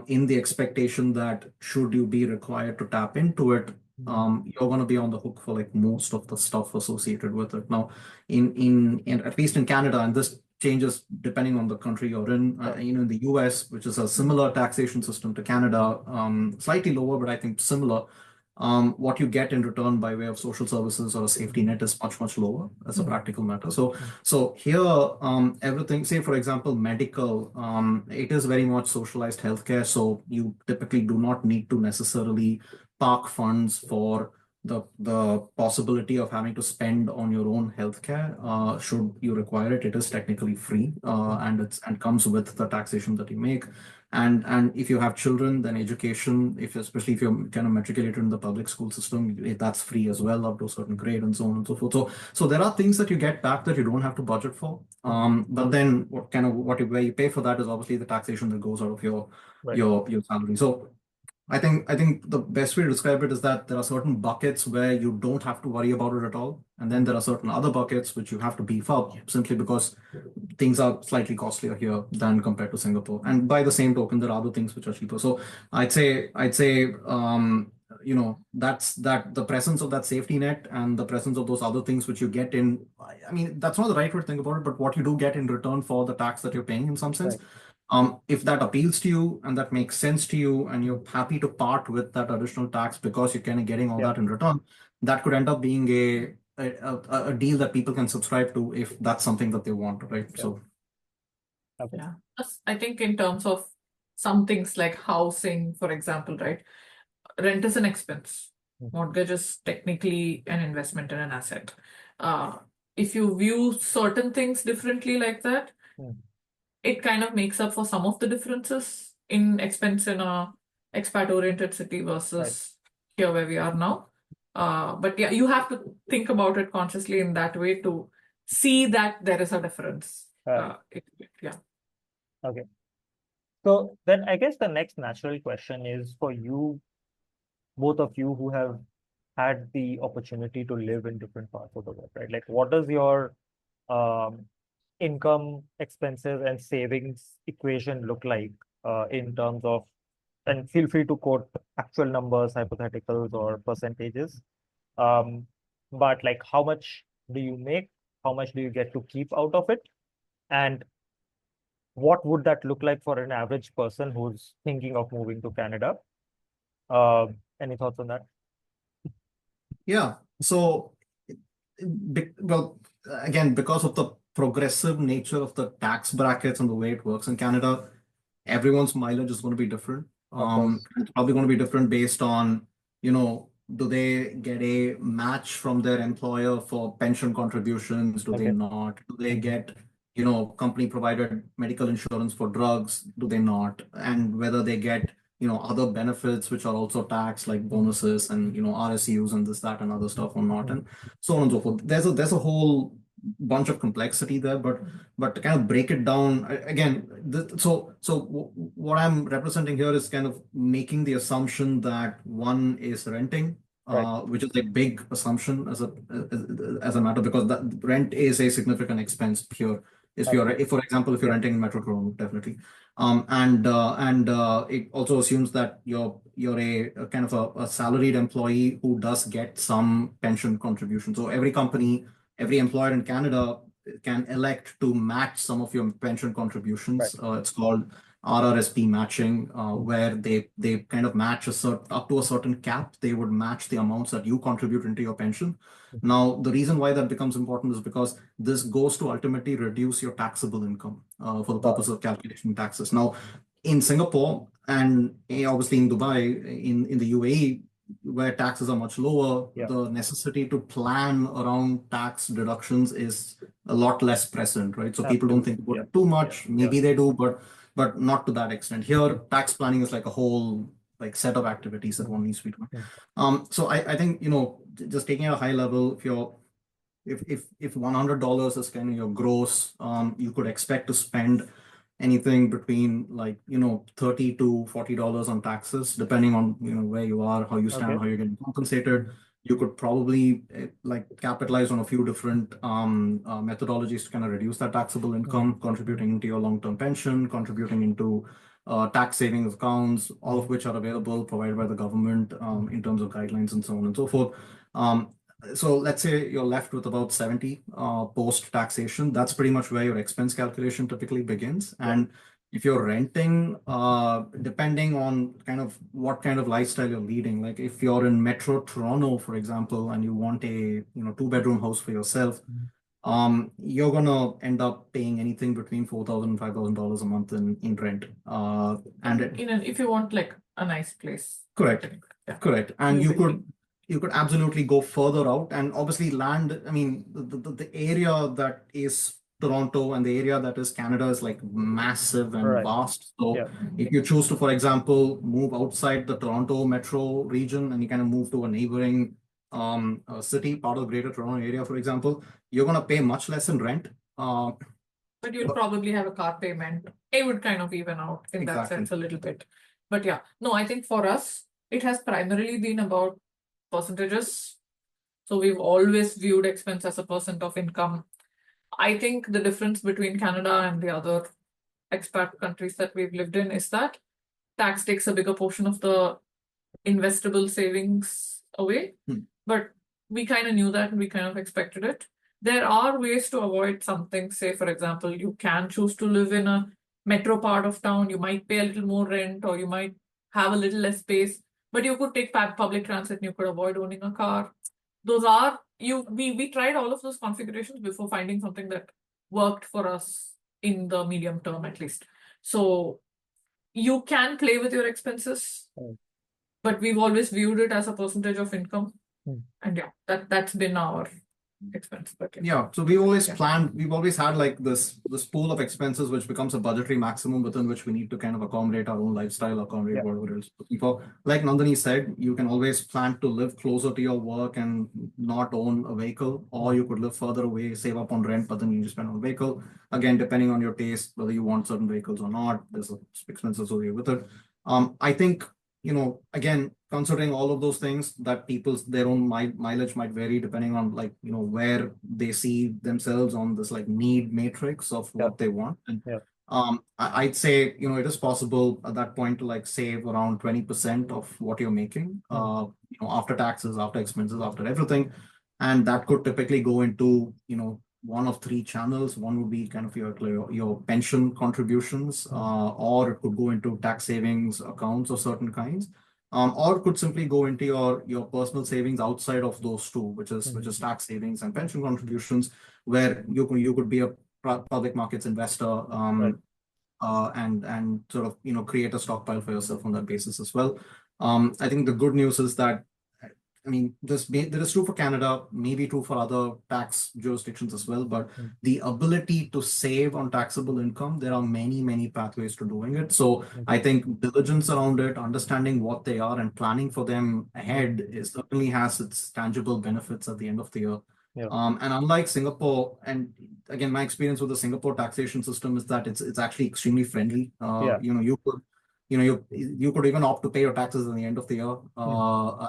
in the expectation that should you be required to tap into it, you're going to be on the hook for like most of the stuff associated with it. Now, in at least in Canada, and this changes depending on the country you're in. In the US, which is a similar taxation system to Canada, slightly lower, but I think similar. What you get in return by way of social services or a safety net is much, much lower as a practical matter. So here, everything, say for example, medical, it is very much socialized healthcare. So you typically do not need to necessarily park funds for the possibility of having to spend on your own healthcare. Should you require it, it is technically free, and comes with the taxation that you make. And if you have children, then education, especially if you're kind of matriculated in the public school system, that's free as well up to a certain grade and so on and so forth. So there are things that you get back that you don't have to budget for. But then where you pay for that is obviously the taxation that goes out of your salary. So I think the best way to describe it is that there are certain buckets where you don't have to worry about it at all. And then there are certain other buckets which you have to beef up simply because things are slightly costlier here than compared to Singapore. And by the same token, there are other things which are cheaper. So I'd say, that's the presence of that safety net and the presence of those other things which you get in. I mean, that's not the right way to think about it, but what you do get in return for the tax that you're paying in some sense. If that appeals to you and that makes sense to you and you're happy to part with that additional tax because you're kind of getting all that in return, that could end up being a deal that people can subscribe to if that's something that they want, right? So Yeah. I think in terms of some things like housing, for example, right? Rent is an expense. Mortgage is technically an investment in an asset. If you view certain things differently like that, it kind of makes up for some of the differences in expense in a expat-oriented city versus here where we are now. But yeah, you have to think about it consciously in that way to see that there is a difference. Yeah. Okay. So then I guess the next natural question is for you, both of you who have had the opportunity to live in different parts of the world, right? Like, what does your income, expenses, and savings equation look like in terms of, and feel free to quote actual numbers, hypotheticals, or percentages. But like, how much do you make? How much do you get to keep out of it? And what would that look like for an average person who's thinking of moving to Canada? Any thoughts on that? Yeah. So, well, again, because of the progressive nature of the tax brackets and the way it works in Canada, everyone's mileage is going to be different. It's probably going to be different based on, do they get a match from their employer for pension contributions? Do they not? Do they get, company provided medical insurance for drugs? Do they not? And whether they get other benefits which are also taxed, like bonuses and RSUs and this, that, and other stuff or not, and so on and so forth. There's a whole bunch of complexity there, but to kind of break it down again, what I'm representing here is kind of making the assumption that one is renting, which is a big assumption as a matter, because that rent is a significant expense here. If, for example, if you're renting in Metro Toronto, definitely. It also assumes that you're a kind of a salaried employee who does get some pension contribution. So every employer in Canada can elect to match some of your pension contributions. It's called RRSP matching, where they kind of match up to a certain cap. They would match the amounts that you contribute into your pension. Now, the reason why that becomes important is because this goes to ultimately reduce your taxable income for the purpose of calculating taxes. Now, in Singapore and obviously in Dubai, in the UAE, where taxes are much lower, the necessity to plan around tax deductions is a lot less present, right? So people don't think about it too much. Maybe they do, but not to that extent. Here, tax planning is like a whole set of activities that one needs to be doing. So I think, just taking at a high level, if $100 is kind of your gross, you could expect to spend anything between $30 to $40 on taxes, depending on where you are, how you stand, how you're getting compensated. You could probably capitalize on a few different methodologies to kind of reduce that taxable income, contributing into your long-term pension, contributing into tax savings accounts, all of which are available, provided by the government in terms of guidelines and so on and so forth. So let's say you're left with about 70 post taxation. That's pretty much where your expense calculation typically begins. And if you're renting, depending on what kind of lifestyle you're leading, like if you're in Metro Toronto, for example, and you want a 2-bedroom house for yourself, you're gonna end up paying anything between $4,000 and $5,000 a month in rent. If you want like a nice place. Correct. And you could absolutely go further out, and obviously land. I mean, the area that is Toronto and the area that is Canada is like massive and vast. So if you choose to, for example, move outside the Toronto metro region and you kind of move to a neighboring city, part of the Greater Toronto area, for example, you're going to pay much less in rent. But you'll probably have a car payment. It would kind of even out in that sense a little bit. But I think for us, it has primarily been about percentages. So we've always viewed expense as a percent of income. I think the difference between Canada and the other expat countries that we've lived in is that tax takes a bigger portion of the investable savings away. But we kind of knew that and we kind of expected it. There are ways to avoid something. Say, for example, you can choose to live in a metro part of town. You might pay a little more rent, or you might have a little less space, but you could take public transit and you could avoid owning a car. We tried all of those configurations before finding something that worked for us in the medium term, at least. So you can play with your expenses, but we've always viewed it as a percentage of income. And that's been our expense. But so we've always planned, we've always had like this pool of expenses which becomes a budgetary maximum within which we need to kind of accommodate our own lifestyle, accommodate whatever else looking for. Like Nandini said, you can always plan to live closer to your work and not own a vehicle, or you could live further away, save up on rent, but then you just spend on a vehicle. Again, depending on your taste, whether you want certain vehicles or not, there's expenses associated with it. I think, again, considering all of those things, that their own mileage might vary depending on where they see themselves on this need matrix of what they want. And I'd say, it is possible at that point to save around 20% of what you're making, after taxes, after expenses, after everything. And that could typically go into, one of three channels. One would be kind of your pension contributions, or it could go into tax savings accounts of certain kinds, or it could simply go into your personal savings outside of those two, which is tax savings and pension contributions, where you could be a public markets investor, and sort of create a stockpile for yourself on that basis as well. I think the good news is that I mean, that is true for Canada, maybe true for other tax jurisdictions as well, but the ability to save on taxable income, there are many, many pathways to doing it. So I think diligence around it, understanding what they are and planning for them ahead certainly has its tangible benefits at the end of the year. Yeah. And unlike Singapore, and again, my experience with the Singapore taxation system is that it's actually extremely friendly. Yeah. You could even opt to pay your taxes at the end of the year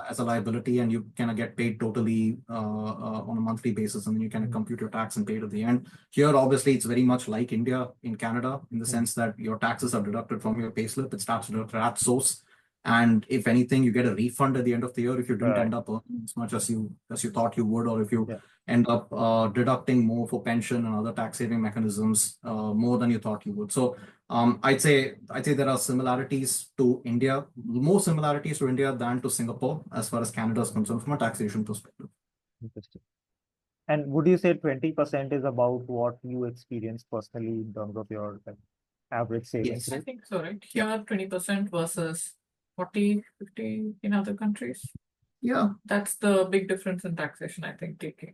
as a liability, and you kind of get paid totally on a monthly basis, and then you kind of compute your tax and pay it at the end. Here, obviously, it's very much like India in Canada in the sense that your taxes are deducted from your payslip. It starts deducted at source. And if anything, you get a refund at the end of the year if you didn't end up earning as much as you thought you would, or if you end up deducting more for pension and other tax saving mechanisms more than you thought you would. So I'd say there are similarities to India, more similarities to India than to Singapore as far as Canada is concerned from a taxation perspective. Interesting. And would you say 20% is about what you experienced personally in terms of your average savings I rate? think so, right? Here, 20% versus 40, 50 in other countries. Yeah. That's the big difference in taxation, I think, taking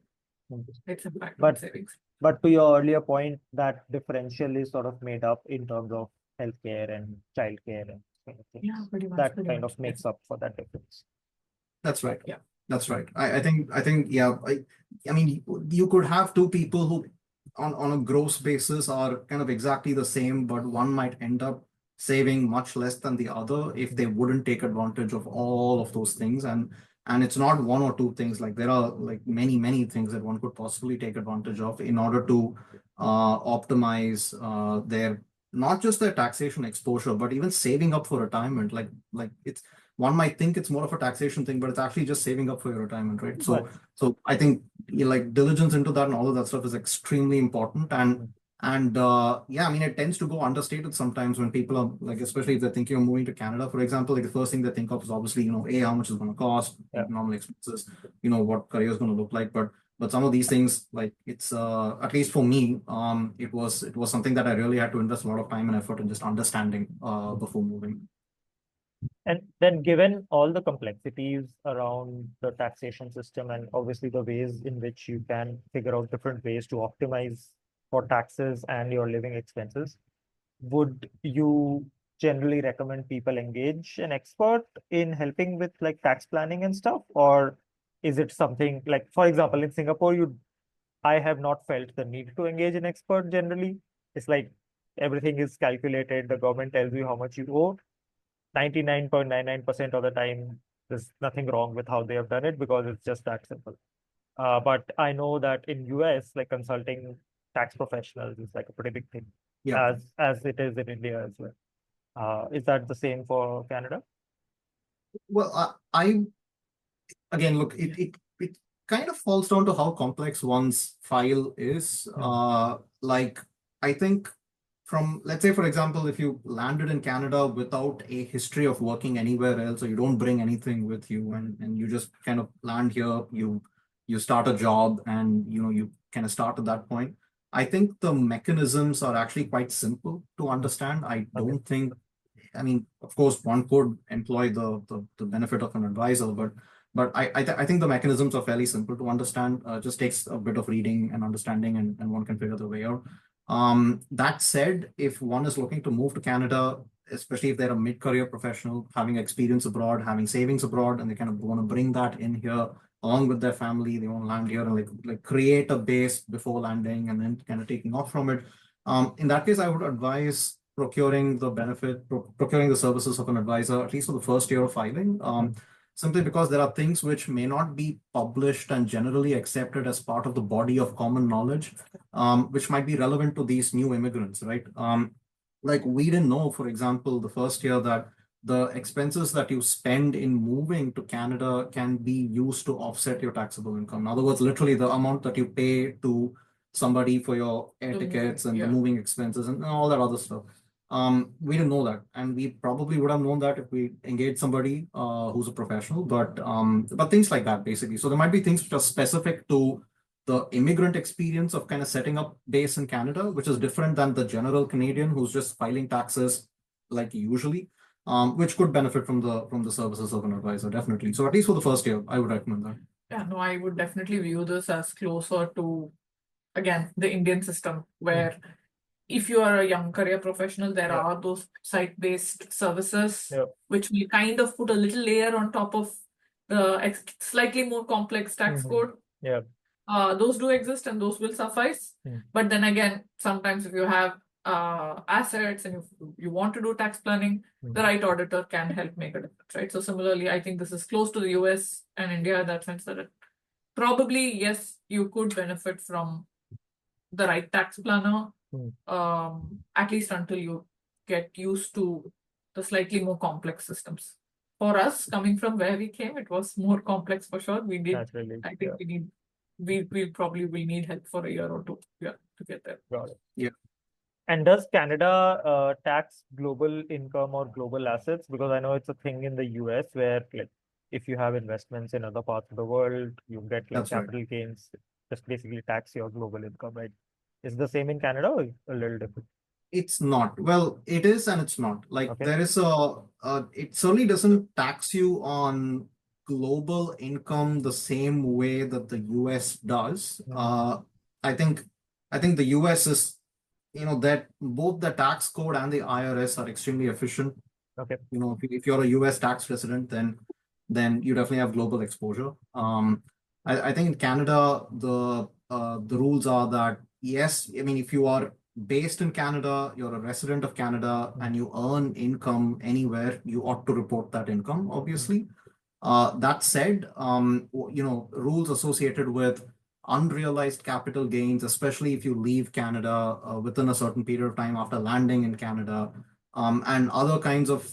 its impact on savings. But to your earlier point, that differential is sort of made up in terms of healthcare and childcare and kind of things. Yeah, pretty much. That kind of makes up for that difference. That's right. Yeah. That's right. I think, yeah, I mean, you could have two people who on a gross basis are kind of exactly the same, but one might end up saving much less than the other if they wouldn't take advantage of all of those things. And it's not one or two things, like there are like many, many things that one could possibly take advantage of in order to optimize their, not just their taxation exposure, but even saving up for retirement. Like it's, one might think it's more of a taxation thing, but it's actually just saving up for your retirement, right? So I think like diligence into that and all of that stuff is extremely important. And yeah, I mean, it tends to go understated sometimes when people are like, especially if they're thinking of moving to Canada, for example, like the first thing they think of is obviously, how much it's going to cost, normal expenses, what career is going to look like. But some of these things, like it's at least for me, it was something that I really had to invest a lot of time and effort in just understanding before moving. And then given all the complexities around the taxation system and obviously the ways in which you can figure out different ways to optimize for taxes and your living expenses, would you generally recommend people engage an expert in helping with like tax planning and stuff? Or is it something like, for example, in Singapore, I have not felt the need to engage an expert generally. It's like everything is calculated. The government tells you how much you owe. 99.99% of the time, there's nothing wrong with how they have done it because it's just that simple. But I know that in US, like consulting tax professionals is like a pretty big thing, as it is in India as well. Is that the same for Canada? Well, I again, look, it kind of falls down to how complex one's file is. Like, I think from, let's say, for example, if you landed in Canada without a history of working anywhere else, or you don't bring anything with you, and you just kind of land here, you start a job, and you kind of start at that point. I think the mechanisms are actually quite simple to understand. I don't think, I mean, of course, one could employ the benefit of an advisor, but I think the mechanisms are fairly simple to understand. Just takes a bit of reading and understanding, and one can figure the way out. That said, if one is looking to move to Canada, especially if they're a mid-career professional, having experience abroad, having savings abroad, and they kind of want to bring that in here along with their family, they want to land here and like create a base before landing and then kind of taking off from it. In that case, I would advise procuring the services of an advisor, at least for the first year of filing. Simply because there are things which may not be published and generally accepted as part of the body of common knowledge, which might be relevant to these new immigrants, right? Like we didn't know, for example, the first year that the expenses that you spend in moving to Canada can be used to offset your taxable income. In other words, literally the amount that you pay to somebody for your air tickets and the moving expenses and all that other stuff. We didn't know that, and we probably would have known that if we engaged somebody who's a professional. But things like that, basically. So there might be things which are specific to the immigrant experience of kind of setting up base in Canada, which is different than the general Canadian who's just filing taxes like usually. which could benefit from the services of an advisor, definitely. So at least for the first year, I would recommend that. Yeah, no, I would definitely view this as closer to, again, the Indian system, where if you are a young career professional, there Yeah. are those site-based services, Yeah. which will kind of put a little layer on top of the slightly more complex tax code. Yeah. Those do exist and those will suffice. But then again, sometimes if you have assets and if you want to do tax planning, the right auditor can help make a difference, right? So similarly, I think this is close to the US and India in that sense that it probably, yes, you could benefit from the right tax planner, at least until you get used to the slightly more complex systems. For us, coming from where we came, it was more complex for sure. We did, Naturally. I think we probably will need help for a year or two, to get there. Got it. Yeah. And does Canada tax global income or global assets? Because I know it's a thing in the US where, like, if you have investments in other parts of the world, you get like That's right. capital gains, just basically tax your global income, right? Is the same in Canada or a little different? It's not. Well, it is and it's not. Like Okay. there is it certainly doesn't tax you on global income the same way that the US does. I think the US is, that both the tax code and the IRS are extremely efficient. Okay. If you're a US tax resident, then you definitely have global exposure. I think in Canada, the rules are that, yes, I mean, if you are based in Canada, you're a resident of Canada, and you earn income anywhere, you ought to report that income, obviously. That said, rules associated with unrealized capital gains, especially if you leave Canada within a certain period of time after landing in Canada, and other kinds of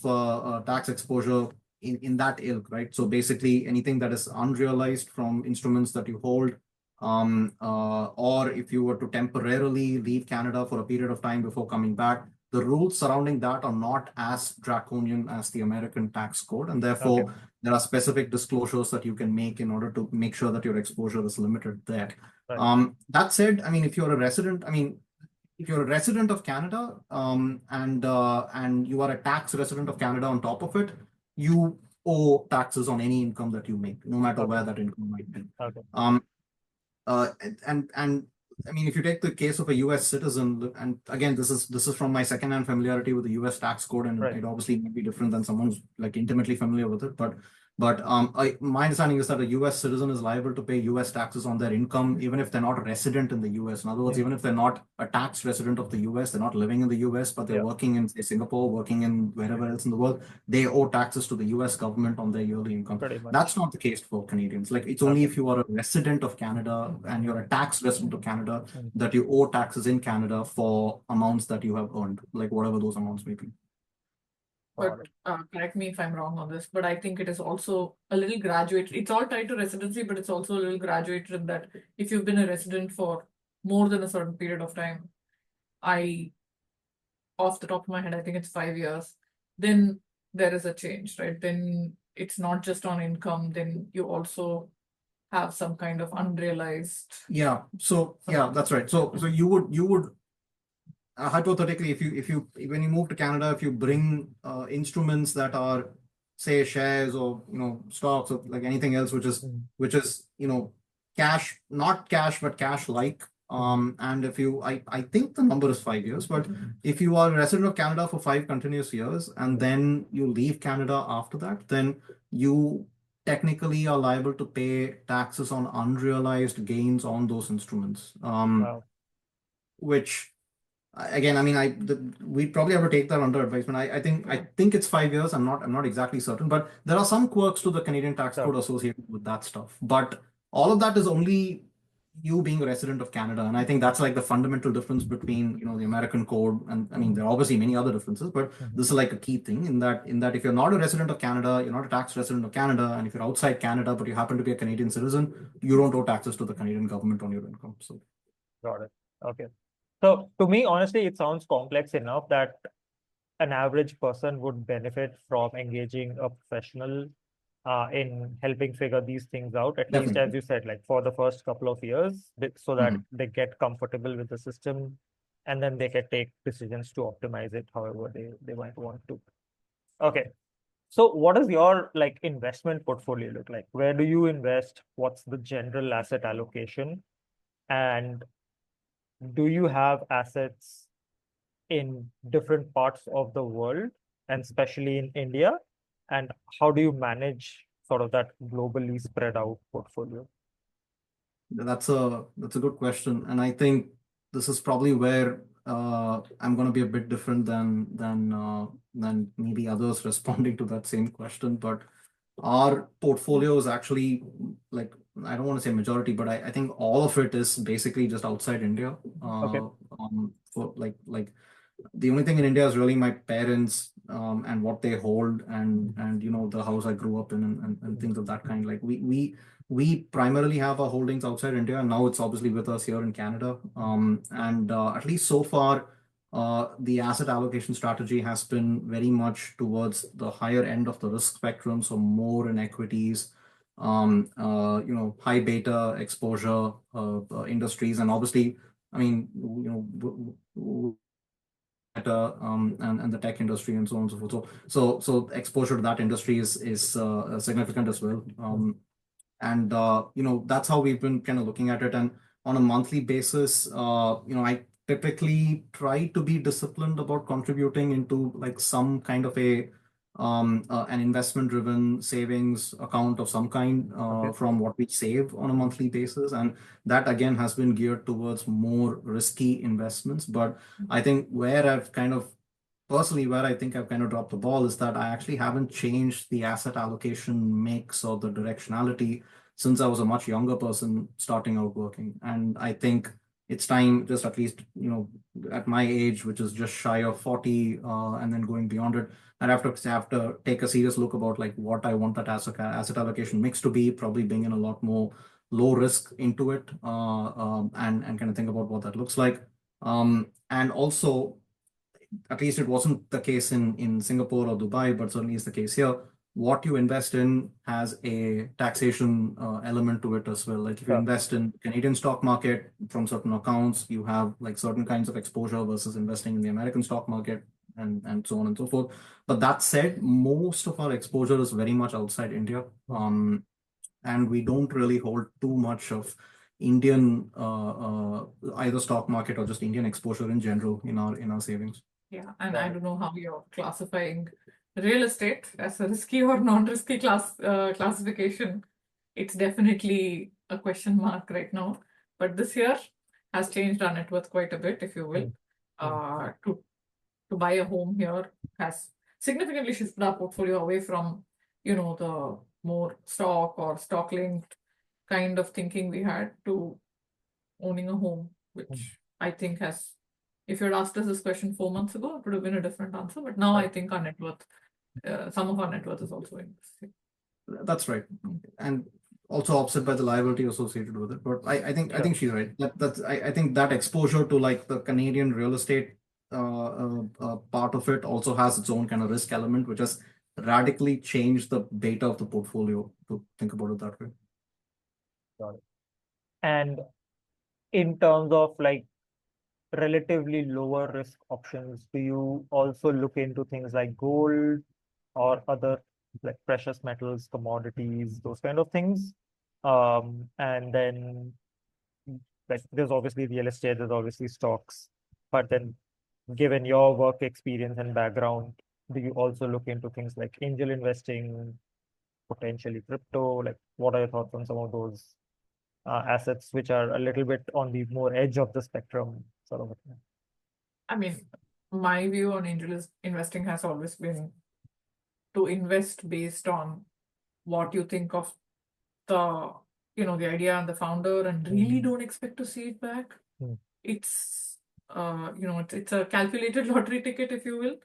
tax exposure in that ilk, right? So basically anything that is unrealized from instruments that you hold, or if you were to temporarily leave Canada for a period of time before coming back, the rules surrounding that are not as draconian as the American tax code, and therefore there are specific disclosures that you can make in order to make sure that your exposure is limited there. Right. That said, I mean, if you're a resident of Canada, and you are a tax resident of Canada on top of it, you owe taxes on any income that you make, no matter where that income might be. Okay. And I mean, if you take the case of a US citizen, and again, this is from my secondhand familiarity with the US tax code, and it obviously may be different than someone who's like intimately familiar with it, but my understanding is that a US citizen is liable to pay US taxes on their income, even if they're not a resident in the US. In other words, even if they're not a tax resident of the US, they're not living in the US, but they're working in, say, Singapore, working in wherever else in the world, they owe taxes to the US government on their yearly income. That's not the case for Canadians. Like, it's only if you are a resident of Canada and you're a tax resident of Canada that you owe taxes in Canada for amounts that you have earned, like whatever those amounts may be. But correct me if I'm wrong on this, but I think it is also a little graduated. It's all tied to residency, but it's also a little graduated in that if you've been a resident for more than a certain period of time, off the top of my head, I think it's 5 years, then there is a change, right? Then it's not just on income, then you also have some kind of unrealized. Yeah. So yeah, that's right. So you would hypothetically, if you when you move to Canada, if you bring instruments that are, say, shares or stocks or like anything else, which is cash, not cash but cash like, and if you I think the number is 5 years, but if you are a resident of Canada for 5 continuous years and then you leave Canada after that, then you technically are liable to pay taxes on unrealized gains on those instruments. Which, again, I mean, we probably have to take that under advisement. I think it's 5 years. I'm not exactly certain, but there are some quirks to the Canadian tax code associated with that stuff. But all of that is only you being a resident of Canada, and I think that's like the fundamental difference between the American code, and I mean there are obviously many other differences, but this is like a key thing in that if you're not a resident of Canada, you're not a tax resident of Canada, and if you're outside Canada but you happen to be a Canadian citizen, you don't owe taxes to the Canadian government on your income. So got it. Okay. So to me, honestly, it sounds complex enough that an average person would benefit from engaging a professional in helping figure these things out, at least as you said, like for the first couple of years, so that they get comfortable with the system and then they can take decisions to optimize it however they might want to. Okay. So what does your like investment portfolio look like? Where do you invest? What's the general asset allocation? And do you have assets in different parts of the world and especially in India? And how do you manage sort of that globally spread out portfolio? That's a good question, and I think this is probably where I'm going to be a bit different than maybe others responding to that same question. But our portfolio is actually like, I don't want to say majority, but I think all of it is basically just outside India. Okay. For like the only thing in India is really my parents and what they hold and the house I grew up in and things of that kind. Like we primarily have our holdings outside India, and now it's obviously with us here in Canada. And at least so far, the asset allocation strategy has been very much towards the higher end of the risk spectrum, so more in equities, high beta exposure industries, and obviously, I mean, and the tech industry and so on and so forth. So exposure to that industry is significant as well. And that's how we've been kind of looking at it. And on a monthly basis, I typically try to be disciplined about contributing into like some kind of an investment driven savings account of some kind from what we save on a monthly basis. And that again has been geared towards more risky investments. But I think where I've kind of personally, where I think I've kind of dropped the ball is that I actually haven't changed the asset allocation mix or the directionality since I was a much younger person starting out working. And I think it's time, just at least, at my age, which is just shy of 40, and then going beyond it, I'd have to take a serious look about like what I want that asset allocation mix to be, probably bring in a lot more low risk into it, and kind of think about what that looks like. And also, at least it wasn't the case in Singapore or Dubai, but certainly is the case here. What you invest in has a taxation element to it as well. Like if you Yeah. invest in Canadian stock market from certain accounts, you have like certain kinds of exposure versus investing in the American stock market and so on and so forth. But that said, most of our exposure is very much outside India. And we don't really hold too much of Indian either stock market or just Indian exposure in general in our savings. Yeah, and Got I it. don't know how you're classifying real estate as a risky or non-risky classification. It's definitely a question mark right now. But this year has changed our net worth quite a bit, if you will. To buy a home here has significantly shifted our portfolio away from, the more stock or stock linked kind of thinking we had to owning a home, which I think has, if you had asked us this question 4 months ago, it would have been a different answer. But now I think our net worth, some of our net worth is also in this. That's right. And also offset by the liability associated with it. But I think she's right. I think that exposure to like the Canadian real estate part of it also has its own kind of risk element, which has radically changed the beta of the portfolio, to think about it that way. Got it. And in terms of like relatively lower risk options, do you also look into things like gold or other like precious metals, commodities, those kind of things? And then like there's obviously real estate, there's obviously stocks, but then given your work experience and background, do you also look into things like angel investing, potentially crypto? Like, what are your thoughts on some of those assets which are a little bit on the more edge of the spectrum, sort of? I mean, my view on angel investing has always been to invest based on what you think of the, the idea and the founder, and really don't expect to see it back. It's, it's a calculated lottery ticket, if you will.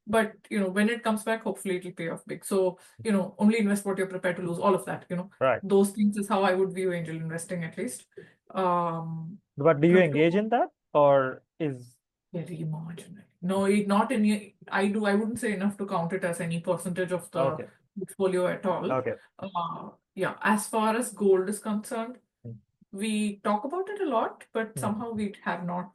But, when it comes back, hopefully it'll pay off big. So, only invest what you're prepared to lose, all of that, Right. those things is how I would view angel investing, at least. But do you Crypto- engage in that, or is Very marginal. No, not any. I wouldn't say enough to count it as any percentage of the okay? portfolio at all. Okay. Yeah, as far as gold is concerned, Hmm. we talk about it a lot, but Hmm. somehow we have not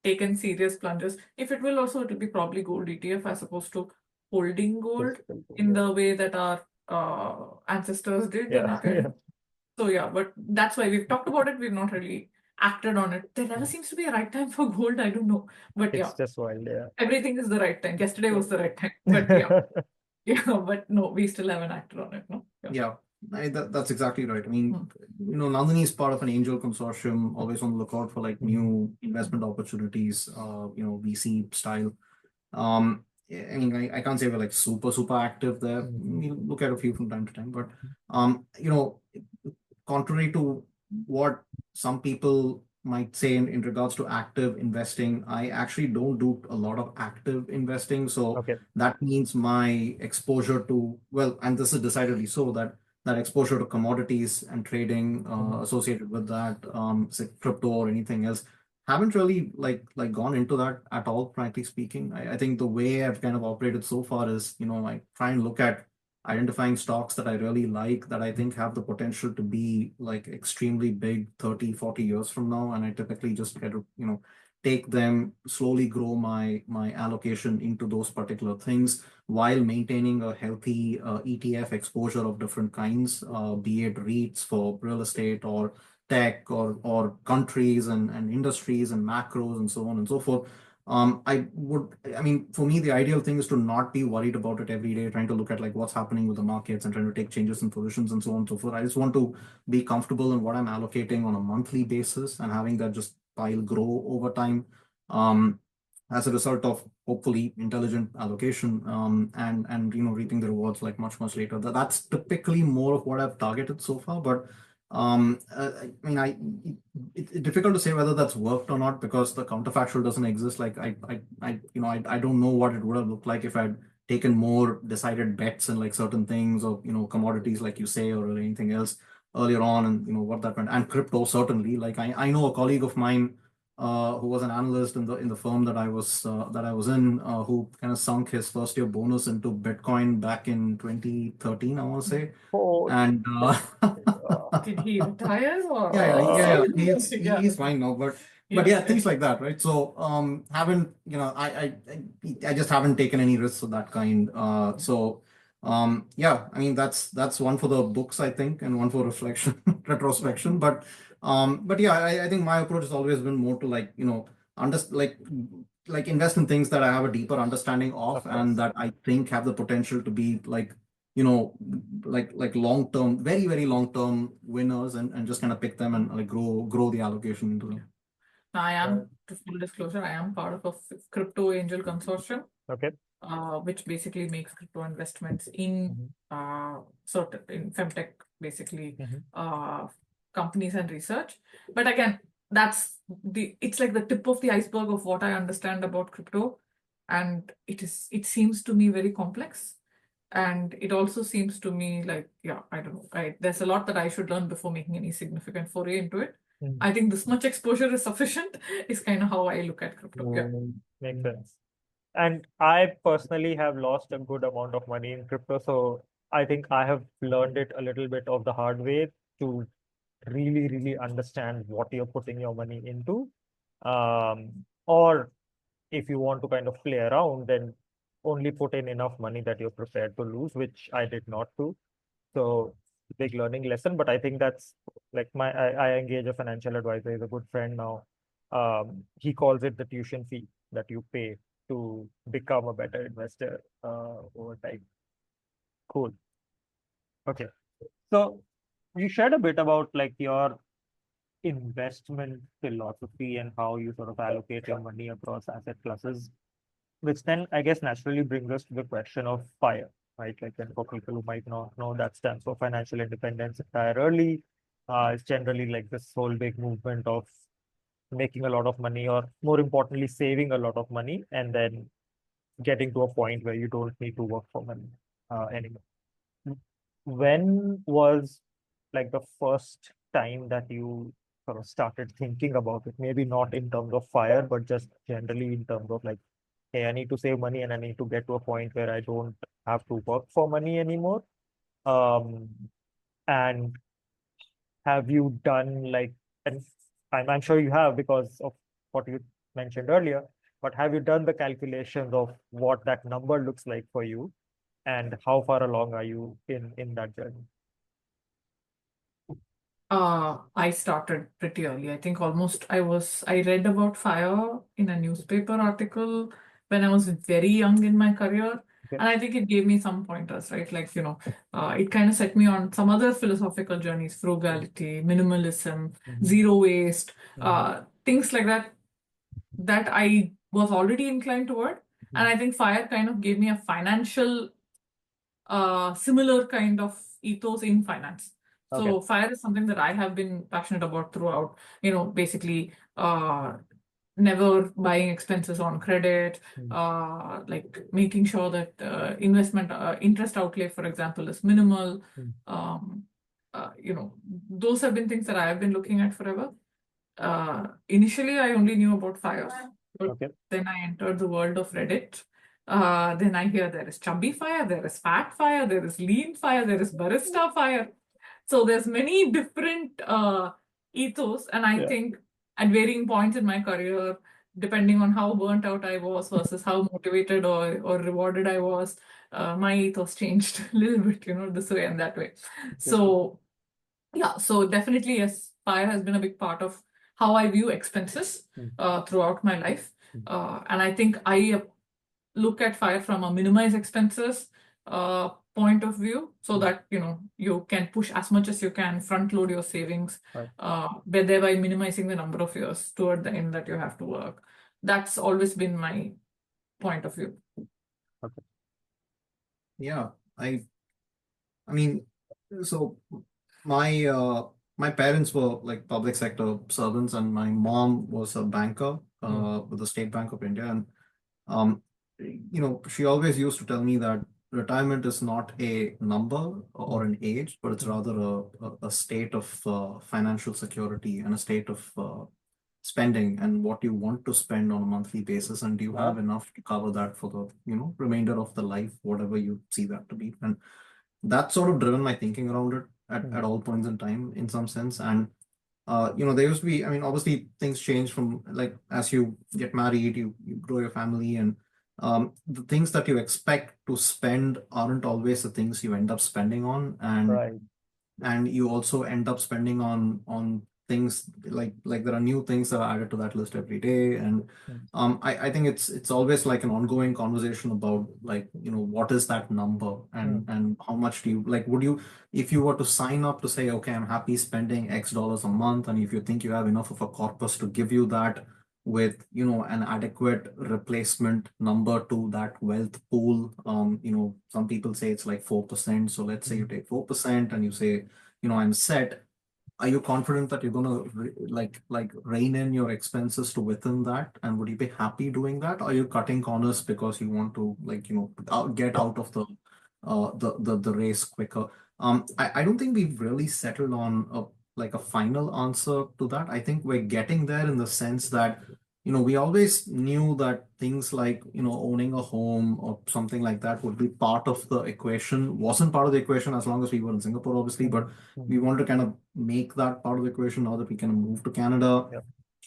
taken serious plunges. If it will also, it'll be probably gold ETF as opposed to holding gold Physical gold, in yeah. the way that our ancestors did and our Yeah, yeah. parents. So yeah, but that's why we've talked about it. We've not really acted on it. There never seems to be a right time for gold. I don't know, but yeah, It's just wild, yeah. everything is the right time. Yesterday was the right time, but yeah, yeah, but no, we still haven't acted on it. No, Yeah, that's exactly right. I mean, Hmm. Nandini is part of an angel consortium, always on the lookout for like new investment opportunities, VC style. I mean, I can't say we're like super active there. We look at a few from time to time, but contrary to what some people might say in regards to active investing, I actually don't do a lot of active investing. So Okay. that means my exposure to, well, and this is decidedly so, that exposure to commodities and trading associated with that, say crypto or anything else, haven't really like gone into that at all, frankly speaking. I think the way I've kind of operated so far is, I try and look at identifying stocks that I really like, that I think have the potential to be like extremely big 30, 40 years from now. And I typically just get to, take them, slowly grow my allocation into those particular things while maintaining a healthy ETF exposure of different kinds, be it REITs for real estate or tech or countries and industries and macros and so on and so forth. I mean, for me, the ideal thing is to not be worried about it every day, trying to look at like what's happening with the markets and trying to take changes in positions and so on and so forth. I just want to be comfortable in what I'm allocating on a monthly basis and having that just pile grow over time. As a result of hopefully intelligent allocation, and reaping the rewards like much later. That's typically more of what I've targeted so far, but I mean, it's difficult to say whether that's worked or not because the counterfactual doesn't exist. Like I don't know what it would have looked like if I'd taken more decided bets in like certain things or commodities like you say or anything else earlier on, and what that meant. And crypto certainly. Like I know a colleague of mine who was an analyst in the firm that I was in, who kind of sunk his first year bonus into Bitcoin back in 2013, I want to say. Oh, And Did he retire or yeah, yeah, he's fine now, but yeah, things like that, right? So haven't I just haven't taken any risks of that kind. So yeah, I mean that's one for the books, I think, and one for reflection, retrospection. But yeah, I think my approach has always been more to like like invest in things that I have a deeper understanding of of and course. that I think have the potential to be like like long term, very long term winners, and just kind of pick them and like grow the allocation into them. I Right. am, to full disclosure, I am part of a crypto angel consortium, Okay. which basically makes crypto investments in certain in femtech, basically companies and research. But again, it's like the tip of the iceberg of what I understand about crypto, and it seems to me very complex. And it also seems to me like, yeah, I don't know. There's a lot that I should learn before making any significant foray into it. I think this much exposure is sufficient, is kind of how I look at crypto. Yeah. Makes sense. And I personally have lost a good amount of money in crypto. So I think I have learned it a little bit of the hard way to really understand what you're putting your money into. Or if you want to kind of play around, then only put in enough money that you're prepared to lose, which I did not do. So big learning lesson, but I think that's like I engage a financial advisor, he's a good friend now. He calls it the tuition fee that you pay to become a better investor over time. Cool. Okay. So you shared a bit about like your investment philosophy and how you sort of allocate your money across asset classes, which then I guess naturally brings us to the question of FIRE, right? Like, and for people who might not know, that stands for financial independence retire early. It's generally like this whole big movement of making a lot of money, or more importantly, saving a lot of money, and then getting to a point where you don't need to work for money anymore. When was like the first time that you sort of started thinking about it? Maybe not in terms of FIRE, but just generally in terms of like, hey, I need to save money and I need to get to a point where I don't have to work for money anymore. Um, and have you done like, and I'm sure you have because of what you mentioned earlier, but have you done the calculations of what that number looks like for you, and how far along are you in that journey? I started pretty early. I think I read about FIRE in a newspaper article when I was very young in my career. Okay. And I think it gave me some pointers, right? Like, it kind of set me on some other philosophical journeys, frugality, minimalism, zero waste, things like that I was already inclined toward. And I think FIRE kind of gave me a financial, similar kind of ethos in finance. So FIRE is something that I have been passionate about throughout, basically never buying expenses on credit, like making sure that investment interest outlay, for example, is minimal. Those have been things that I have been looking at forever. Initially, I only knew about FIRE, but Okay. then I entered the world of Reddit. Then I hear there is chubby FIRE, there is fat FIRE, there is lean FIRE, there is barista FIRE. So there's many different ethos, and I think at varying points in my career, depending on how burnt out I was versus how motivated or rewarded I was, my ethos changed a little bit, this way and that way. So yeah, so definitely yes, FIRE has been a big part of how I view expenses throughout my life. And I think I look at FIRE from a minimize expenses point of view, so that you can push as much as you can, front load your savings, but thereby minimizing the number of years toward the end that you have to work. That's always been my point of view. Yeah, I mean, so my parents were like public sector servants, and my mom was a banker with the State Bank of India, and she always used to tell me that retirement is not a number or an age, but it's rather a state of financial security and a state of spending and what you want to spend on a monthly basis, and do you have enough to cover that for the remainder of the life, whatever you see that to be. And that's sort of driven my thinking around it at all points in time, in some sense. And there used to be, I mean, obviously things change from, like, as you get married, you grow your family, and the things that you expect to spend aren't always the things you end up spending on, and you also end up spending on things like there are new things that are added to that list every day. And I think it's always like an ongoing conversation about, like, what is that number, and how much do you, like, would you, if you were to sign up to say, okay, I'm happy spending X dollars a month, and if you think you have enough of a corpus to give you that with an adequate replacement number to that wealth pool. Some people say it's like 4%. So let's say you take 4% and you say, I'm set. Are you confident that you're gonna like rein in your expenses to within that? And would you be happy doing that? Or are you cutting corners because you want to, like, get out of the race quicker? I don't think we've really settled on a final answer to that. I think we're getting there, in the sense that we always knew that things like, owning a home or something like that would be part of the equation. Wasn't part of the equation as long as we were in Singapore, obviously, but we wanted to kind of make that part of the equation now that we can move to Canada.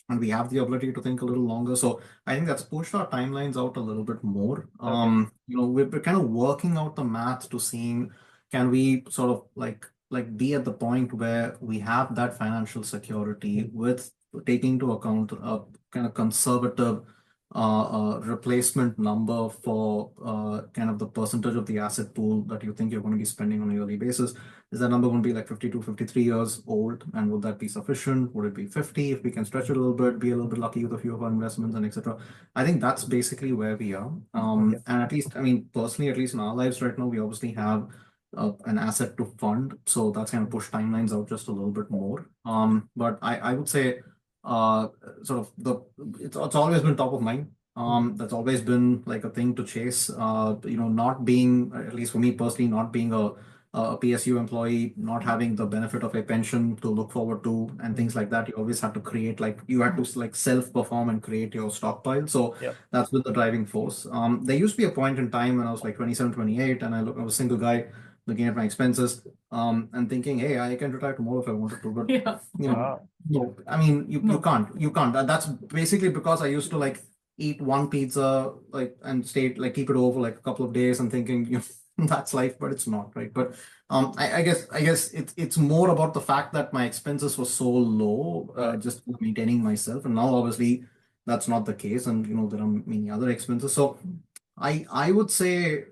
And we have the ability to think a little longer. So I think that's pushed our timelines out a little bit more. We're kind of working out the math to seeing, can we sort of like be at the point where we have that financial security with taking into account a kind of conservative replacement number for kind of the percentage of the asset pool that you think you're going to be spending on a yearly basis. Is that number going to be like 52, 53 years old? And would that be sufficient? Would it be 50? If we can stretch it a little bit, be a little bit lucky with a few of our investments and etc. I think that's basically where we are. And at least, I mean, personally, at least in our lives right now, we obviously have an asset to fund. So that's going to push timelines out just a little bit more. But I would say sort of it's always been top of mind. That's always been like a thing to chase. Not being, at least for me personally, not being a PSU employee, not having the benefit of a pension to look forward to, and things like that. You always have to create, like, you had to like self-perform and create your stockpile. So that's been the driving force. There used to be a point in time when I was like 27, 28, and I was a single guy looking at my expenses, and thinking, hey, I can retire tomorrow if I wanted to. But no, I mean, you can't. That's basically because I used to, like, eat one pizza like and stay like keep it over like a couple of days and thinking that's life, but it's not, right? But I guess it's more about the fact that my expenses were so low, just maintaining myself, and now obviously that's not the case, and there are many other expenses. So I would say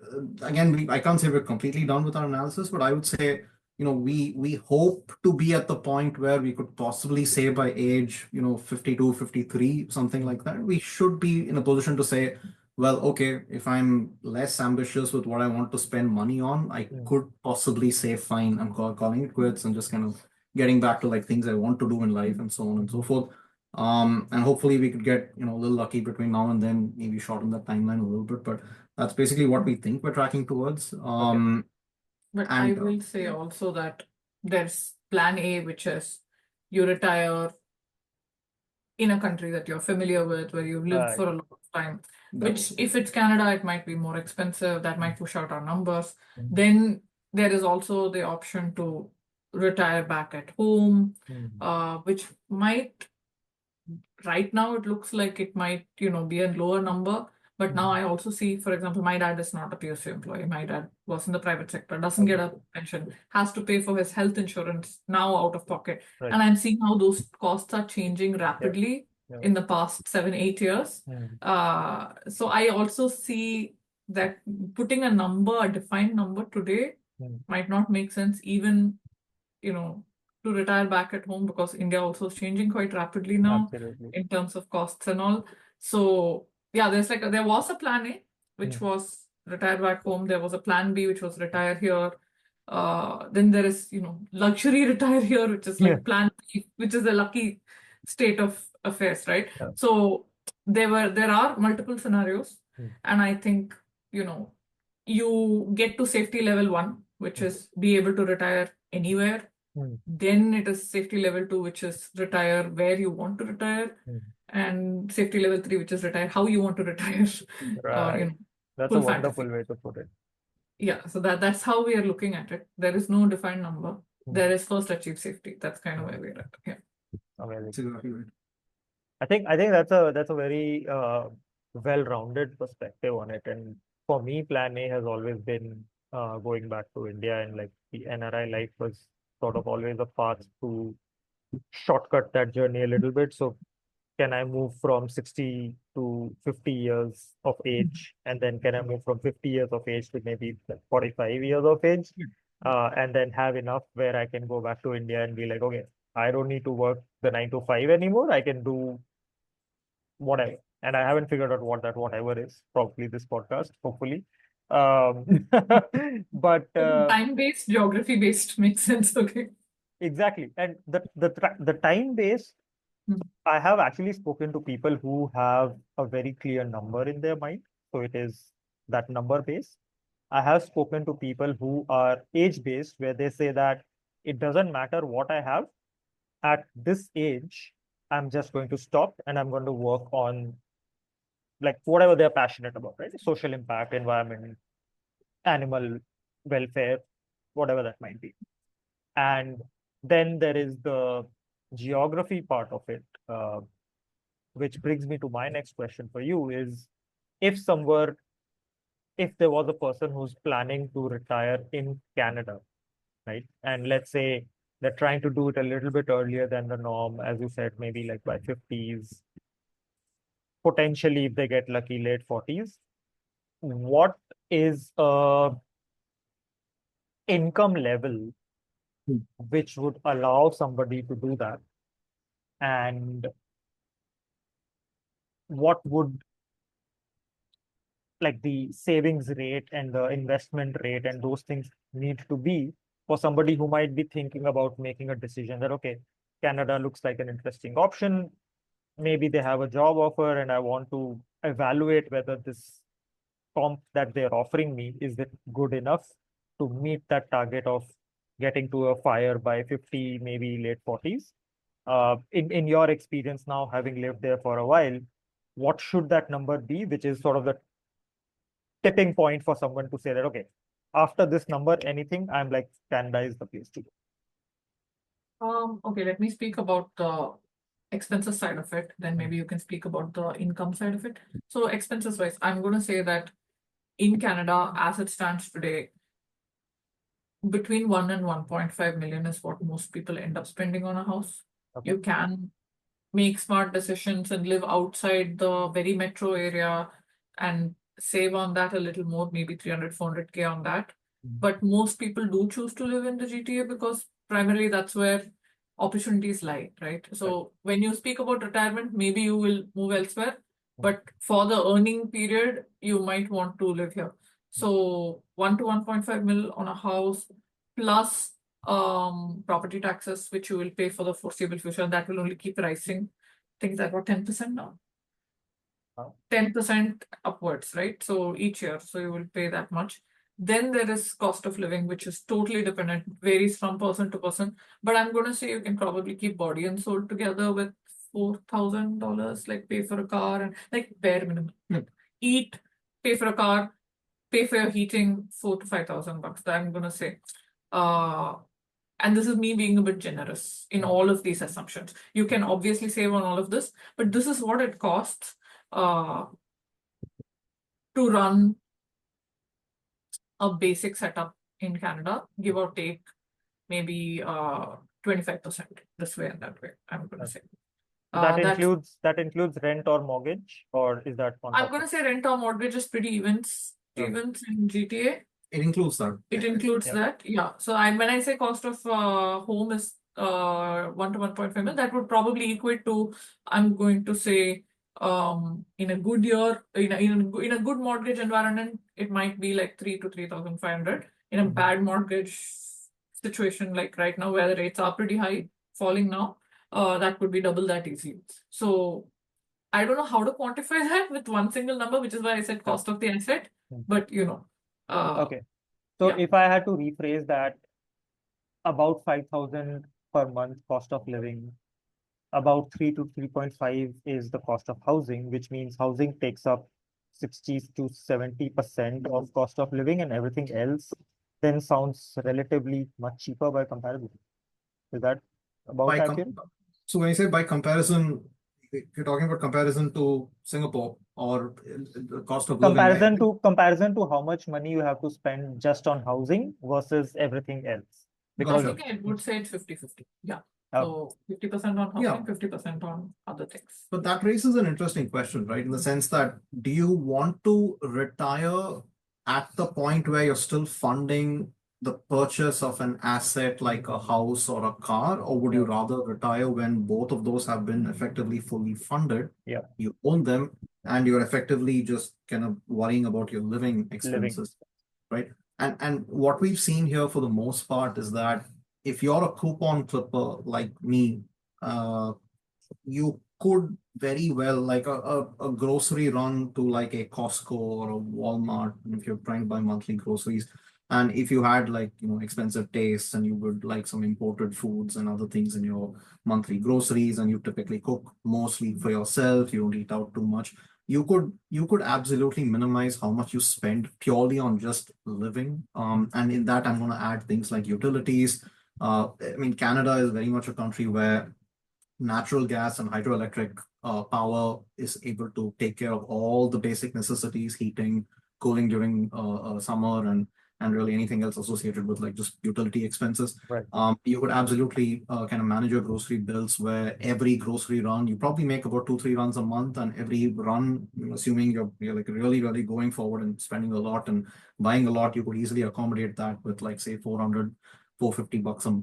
again, I can't say we're completely done with our analysis, but I would say we hope to be at the point where we could possibly say by age 52, 53, something like that. We should be in a position to say, well, okay, if I'm less ambitious with what I want to spend money on, I could possibly say, fine, I'm calling it quits and just kind of getting back to like things I want to do in life and so on and so forth. And hopefully we could get a little lucky between now and then, maybe shorten that timeline a little bit, but that's basically what we think we're tracking towards. But I will say also that there's plan A, which is you retire in a country that you're familiar with, where you've lived for a long time, which if it's Canada, it might be more expensive. That might push out our numbers. Then there is also the option to retire back at home, which might, right now it looks like it might, be a lower number. But now I also see, for example, my dad is not a PSU employee. My dad was in the private sector, doesn't get a pension, has to pay for his health insurance now out of pocket. Right. And I'm seeing how those costs are changing rapidly in the past 7-8 years. So I also see that putting a number, a defined number today might not make sense, even, to retire back at home, because India also is changing quite rapidly now in terms of costs and all. So yeah, there was a plan A, which was retire back home. There was a plan B, which was retire here. Then there is, luxury retire here, which is like plan B, which is a lucky state of affairs, right? So there are multiple scenarios, and I think, you get to safety level 1, which is be able to retire anywhere. Then it is safety level 2, which is retire where you want to retire, and safety level 3, which is retire how you want to retire. Right. That's a full wonderful fantasy. way to put it. Yeah, so that's how we are looking at it. There is no defined number. There is first achieve safety. That's kind of where we're at. Yeah. Amazing. That's exactly right. I think that's a very well-rounded perspective on it. And for me, plan A has always been going back to India, and like the NRI life was sort of always a path to shortcut that journey a little bit. So can I move from 60 to 50 years of age, and then can I move from 50 years of age to maybe like 45 years of age, and then have enough where I can go back to India and be like, okay, I don't need to work the 9 to 5 anymore. I can do whatever. And I haven't figured out what that whatever is. Probably this podcast, hopefully. But time-based, geography-based makes sense. Okay. Exactly. And the time base, I have actually spoken to people who have a very clear number in their mind. So it is that number base. I have spoken to people who are age based, where they say that it doesn't matter what I have at this age, I'm just going to stop and I'm going to work on like whatever they're passionate about, right? Social impact, environment, animal welfare, whatever that might be. And then there is the geography part of it, which brings me to my next question for you is if there was a person who's planning to retire in Canada, right? And let's say they're trying to do it a little bit earlier than the norm, as you said, maybe like by 50s, potentially if they get lucky, late 40s. What is a income level which would allow somebody to do that? And what would like the savings rate and the investment rate and those things need to be for somebody who might be thinking about making a decision that, okay, Canada looks like an interesting option. Maybe they have a job offer and I want to evaluate whether this comp that they're offering me is it good enough to meet that target of getting to a fire by 50, maybe late 40s. In your experience now, having lived there for a while, what should that number be, which is sort of the tipping point for someone to say that, okay, after this number, anything, I'm like, Canada is the place to go. Okay, let me speak about the expenses side of it, then maybe you can speak about the income side of it. So expenses wise, I'm going to say that in Canada, as it stands today, between 1 and 1.5 million is what most people end up spending on a house. Okay. You can make smart decisions and live outside the very metro area and save on that a little more, maybe 300, 400K on that. But most people do choose to live in the GTA because primarily that's where opportunities lie, right? So when you speak about retirement, maybe you will move elsewhere, but for the earning period, you might want to live here. So 1 to 1.5 mil on a house plus property taxes, which you will pay for the foreseeable future, and that will only keep rising. I think it's about 10% now. Wow. 10% upwards, right? So each year, so you will pay that much. Then there is cost of living, which is totally dependent, varies from person to person. But I'm going to say you can probably keep body and soul together with $4,000, like pay for a car and like bare minimum. Eat, pay for a car, pay for your heating, $4,000 to $5,000. I'm going to say. And this is me being a bit generous in all of these assumptions. You can obviously save on all of this, but this is what it costs to run a basic setup in Canada, give or take maybe 25% this way and that way, I'm going to say. That includes rent or mortgage, or is that on I'm top going of to say rent or mortgage is pretty evens in GTA. It includes that. It includes that, yeah. So when I say cost of home is 1 to 1.5 million, that would probably equate to, I'm going to say, in a good year, in a good mortgage environment, it might be like 3 to 3,500. In a bad mortgage situation, like right now, where the rates are pretty high, falling now, that could be double that easy. So I don't know how to quantify that with one single number, which is why I said cost of the asset. But okay. So if I had to rephrase that, about 5,000 per month cost of living, about 3 to 3.5 is the cost of housing, which means housing takes up 60 to 70% of cost of living, and everything else then sounds relatively much cheaper by comparison. Is that about accurate? So when you say by comparison, you're talking about comparison to Singapore or the cost of living. Comparison to how much money you have to spend just on housing versus everything else. Because I think I would say it's 50-50. Yeah. So 50% on housing, 50% on other things. But that raises an interesting question, right? In the sense that, do you want to retire at the point where you're still funding the purchase of an asset like a house or a car, or would you rather retire when both of those have been effectively fully funded? Yeah. You own them and you're effectively just kind of worrying about your living expenses, right? And what we've seen here for the most part is that if you're a coupon clipper like me, you could very well, like a grocery run to like a Costco or a Walmart, if you're trying to buy monthly groceries, and if you had like expensive tastes and you would like some imported foods and other things in your monthly groceries, and you typically cook mostly for yourself, you don't eat out too much, you could absolutely minimize how much you spend purely on just living. And in that, I'm going to add things like utilities. I mean, Canada is very much a country where natural gas and hydroelectric power is able to take care of all the basic necessities, heating, cooling during summer, and really anything else associated with like just utility expenses. Right. You could absolutely kind of manage your grocery bills, where every grocery run, you probably make about 2-3 runs a month, and every run, assuming you're like really, really going forward and spending a lot and buying a lot, you could easily accommodate that with like say $450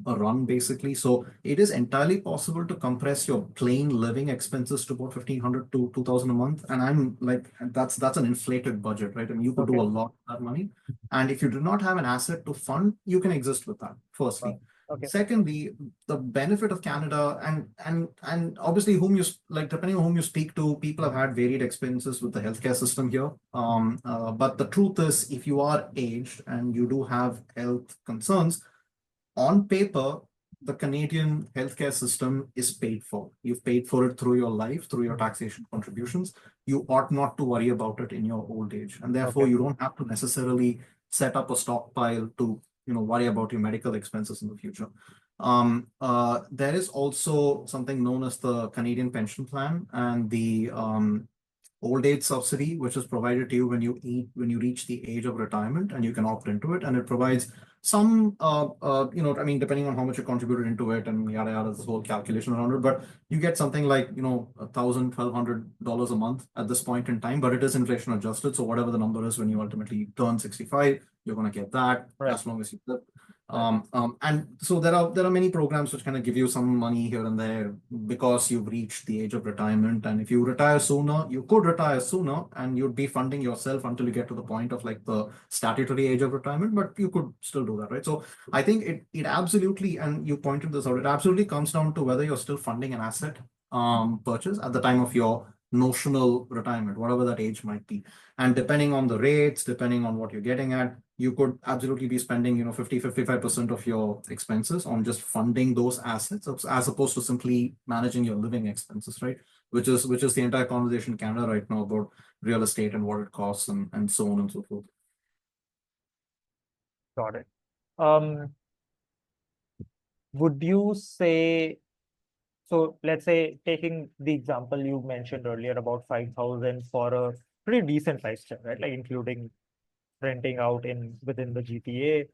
a run, basically. So it is entirely possible to compress your plain living expenses to about 1,500 to 2,000 a month. And I'm like, that's an inflated budget, right? I mean, you could do a lot with that money. And if you do not have an asset to fund, you can exist with that, firstly. Secondly, the benefit of Canada, and obviously depending on whom you speak to, people have had varied experiences with the healthcare system here. But the truth is, if you are aged and you do have health concerns, on paper, the Canadian healthcare system is paid for. You've paid for it through your life, through your taxation contributions. You ought not to worry about it in your old age. And therefore, you don't have to necessarily set up a stockpile to worry about your medical expenses in the future. There is also something known as the Canadian Pension Plan and the old age subsidy, which is provided to you when you reach the age of retirement, and you can opt into it, and it provides some I mean, depending on how much you contributed into it and yada yada, this whole calculation around it, but you get something like $1,000-$1,200 a month at this point in time, but it is inflation adjusted, so whatever the number is when you ultimately turn 65, you're going to get that as long as you live. And so there are many programs which kind of give you some money here and there because you've reached the age of retirement. And if you retire sooner, you could retire sooner and you'd be funding yourself until you get to the point of like the statutory age of retirement, but you could still do that, right? So I think it absolutely, and you pointed this out, it absolutely comes down to whether you're still funding an asset purchase at the time of your notional retirement, whatever that age might be. And depending on the rates, depending on what you're getting at, you could absolutely be spending 50-55% of your expenses on just funding those assets as opposed to simply managing your living expenses, right? Which is the entire conversation in Canada right now about real estate and what it costs and so on and so forth. Got it. Would you say, so let's say taking the example you mentioned earlier about 5,000 for a pretty decent lifestyle, right? Like including renting out within the GTA,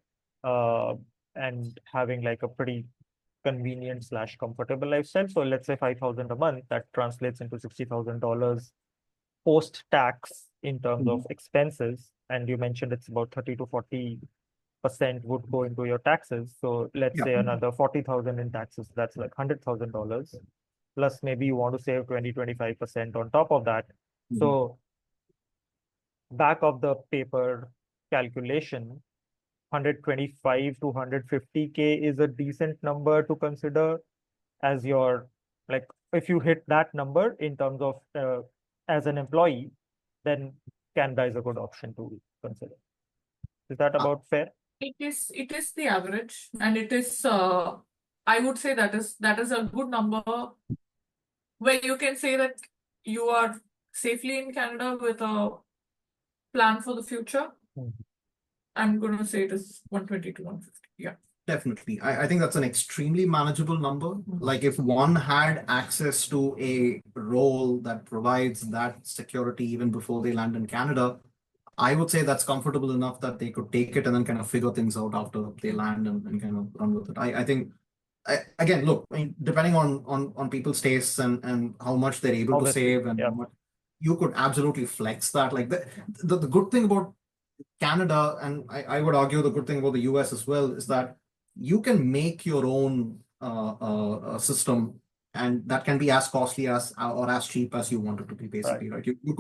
and having like a pretty convenient / comfortable lifestyle. So let's say 5,000 a month, that translates into $60,000 post-tax in terms of expenses. And you mentioned it's about 30 to 40% would go into your taxes. So let's say another 40,000 in taxes, that's like $100,000. Plus maybe you want to save 20-25% on top of that. So back of the paper calculation, 125 to 150K is a decent number to consider as your, like, if you hit that number in terms of as an employee, then Canada is a good option to consider. Is that about fair? It is the average, and it is I would say that is a good number where you can say that you are safely in Canada with a plan for the future. I'm going to say it is 120 to 150. Yeah. Definitely. I think that's an extremely manageable number. Like if one had access to a role that provides that security even before they land in Canada, I would say that's comfortable enough that they could take it and then kind of figure things out after they land and kind of run with it. I think, again, look, I mean, depending on people's tastes and how much they're able to save and how much, you could absolutely flex that. Like the good thing about Canada, and I would argue the good thing about the US as well, is that you can make your own system, and that can be as costly as or as cheap as you want it to be, basically, right? You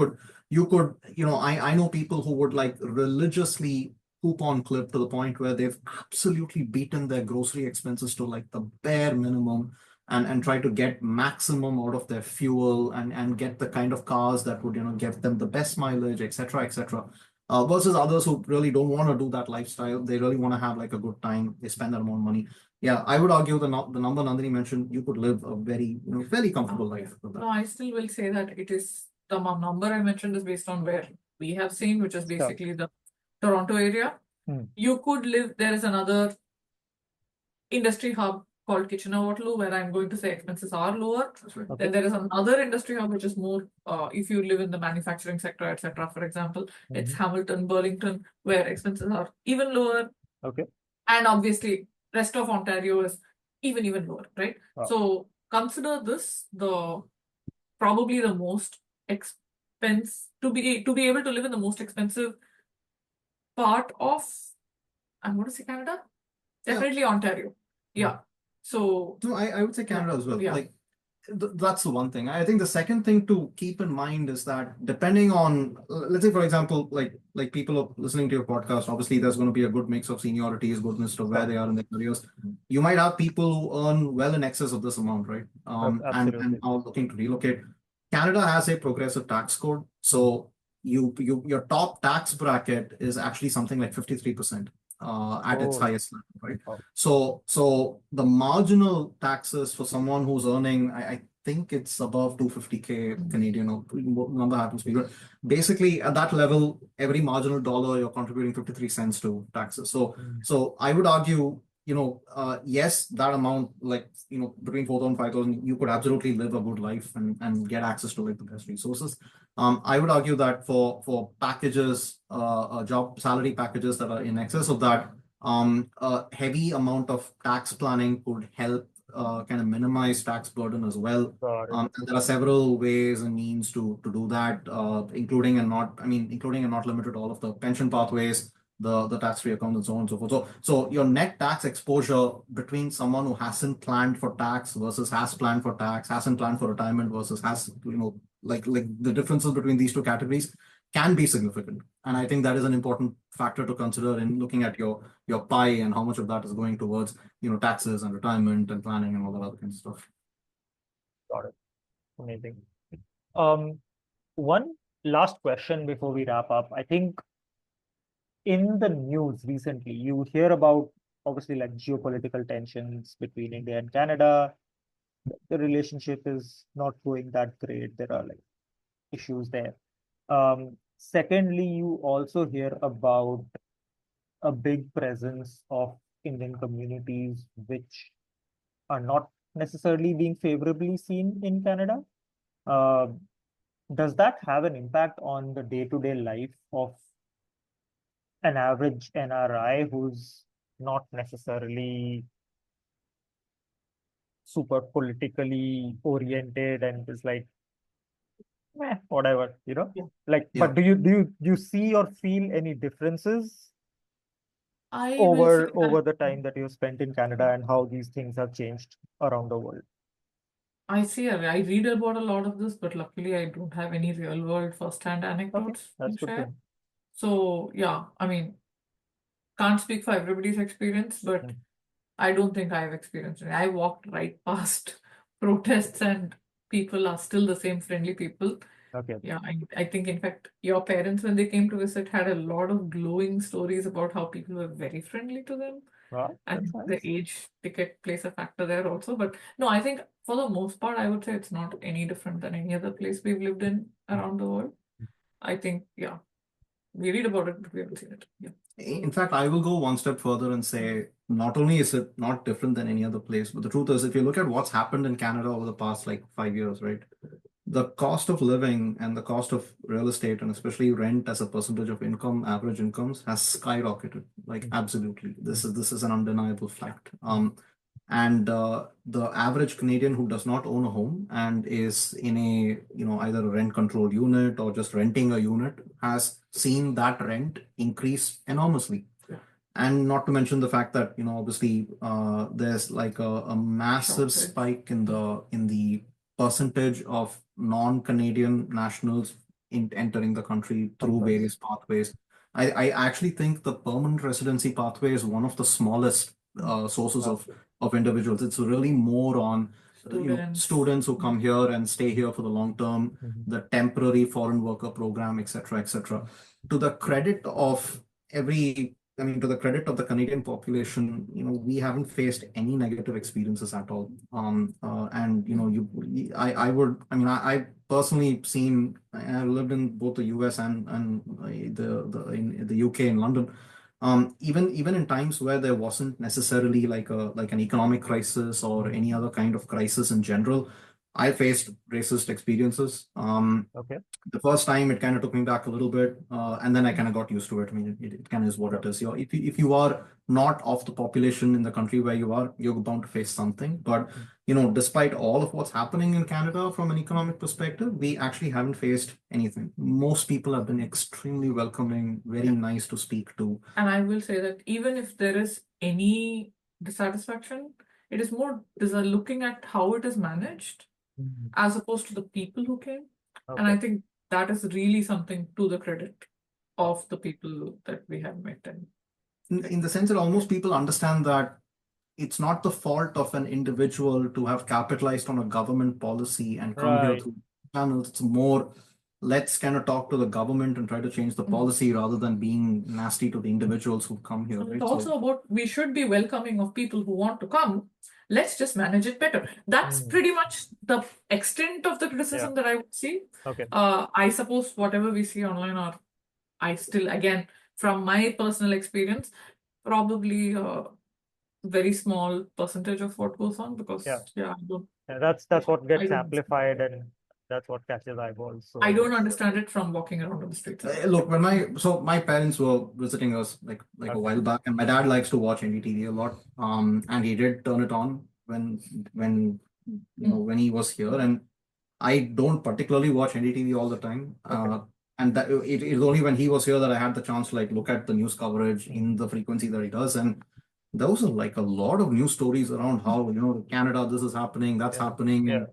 could, I know people who would like religiously coupon clip to the point where they've absolutely beaten their grocery expenses to like the bare minimum and try to get maximum out of their fuel and get the kind of cars that would, give them the best mileage, etc., etc. Versus others who really don't want to do that lifestyle. They really want to have like a good time. They spend that amount of money. Yeah, I would argue the number Nandini mentioned, you could live a very, very comfortable life with that. No, I still will say that it is the number I mentioned is based on where we have seen, which is basically the Toronto area. You could live, there is another industry hub called Kitchener-Waterloo, where I'm going to say expenses are lower. Then there is another industry hub which is more, if you live in the manufacturing sector, etc. For example, it's Hamilton, Burlington, where expenses are even lower. Okay. And obviously, rest of Ontario is even lower, right? So consider this probably the most to be able to live in the most expensive part of, I'm going to say Canada, definitely Ontario. Yeah. So no, I would say Canada as well. Yeah. Like that's the one thing. I think the second thing to keep in mind is that depending on, let's say, for example, like people are listening to your podcast, obviously there's going to be a good mix of seniorities, good mix of where they are in their careers. You might have people who earn well in excess of this amount, right? And are looking to relocate. Canada has a progressive tax code, so your top tax bracket is actually something like 53%. At its highest level, right? So the marginal taxes for someone who's earning, I think it's above 250K Canadian, or number happens to be, but basically at that level, every marginal dollar you're contributing 53 cents to taxes. So I would argue, yes, that amount, like, between 4,000, 5,000, you could absolutely live a good life and get access to like the best resources. I would argue that for packages, job salary packages that are in excess of that, a heavy amount of tax planning could help kind of minimize tax burden as well. Got it. And there are several ways and means to do that, including and not limited to all of the pension pathways, the tax-free accounts, and so on and so forth. So your net tax exposure between someone who hasn't planned for tax versus has planned for tax, hasn't planned for retirement versus has, like the differences between these two categories can be significant. And I think that is an important factor to consider in looking at your pie and how much of that is going towards, taxes and retirement and planning and all that other kind of stuff. Got it. Amazing. One last question before we wrap up. I think in the news recently, you hear about obviously like geopolitical tensions between India and Canada. The relationship is not going that great. There are like issues there. Secondly, you also hear about a big presence of Indian communities which are not necessarily being favorably seen in Canada. Uh, does that have an impact on the day-to-day life of an average NRI who's not necessarily super politically oriented and is like, whatever, Yeah. Like, Yeah. but do you see or feel any differences I will say over that the time that you've spent in Canada and how these things have changed around the world? I read about a lot of this, but luckily I don't have any real world first-hand Okay, anecdotes that's to good to share. know. So yeah, I mean, can't speak for everybody's experience, but Mm. I don't think I've experienced it. I walked right past protests and people are still the same friendly people. Okay. Yeah, I think in fact your parents when they came to visit had a lot of glowing stories about how people were very friendly to them. Wow, I that's think the nice. age ticket plays a factor there also. But no, I think for the most part, I would say it's not any different than any other place we've lived in around the world. I think, yeah, we read about it, but we haven't seen it. Yeah. In fact, I will go one step further and say not only is it not different than any other place, but the truth is, if you look at what's happened in Canada over the past like 5 years, right? The cost of living and the cost of real estate, and especially rent as a percentage of income, average incomes, has skyrocketed. Like absolutely, this is an undeniable fact. And the average Canadian who does not own a home and is in a either a rent controlled unit or just renting a unit has seen that rent increase enormously. And not to mention the fact that obviously there's like a massive Shortage. spike in the percentage of non-Canadian nationals entering the country through Of course. various pathways. I actually think the permanent residency pathway is one of the smallest sources of individuals. It's really more on students who come here and stay here for the long term, the temporary foreign worker program, etc., etc. To the credit of to the credit of the Canadian population, we haven't faced any negative experiences at all. And I personally seen. I lived in both the US and in the UK in London. Even in times where there wasn't necessarily like an economic crisis or any other kind of crisis in general, I faced racist experiences. Okay. The first time it kind of took me back a little bit, and then I kind of got used to it. I mean, it kind of is what it is. If you are not of the population in the country where you are, you're bound to face something. But despite all of what's happening in Canada from an economic perspective, we actually haven't faced anything. Most people have been extremely welcoming, very nice to speak to. And I will say that even if there is any dissatisfaction, it is more looking at how it is managed as opposed to the people who came. And I think that is really something to the credit of the people that we have met. And in the sense that almost people understand that it's not the fault of an individual to have capitalized on a government policy and come here Right. through channels. It's more, let's kind of talk to the government and try to change the policy rather than being nasty to the individuals who come here. It's Right? also about we should be welcoming of people who want to come. Let's just manage it better. That's pretty much the extent of the criticism that I would see. Okay. I suppose whatever we see online, or I still, again, from my personal experience, probably very small percentage of what goes on because Yeah. I don't And that's what I gets don't amplified, and that's what catches eyeballs. I So don't understand it from walking around on the streets. Look, when my parents were visiting us like a Okay. while back, and my dad likes to watch NDTV a lot. And he did turn it on when when he was here, and I don't particularly watch NDTV all the time. Okay. And that it is only when he was here that I had the chance to like look at the news coverage in the frequency that he does. And there was like a lot of news stories around how, Canada, this is happening, that's Yeah. happening, Yeah.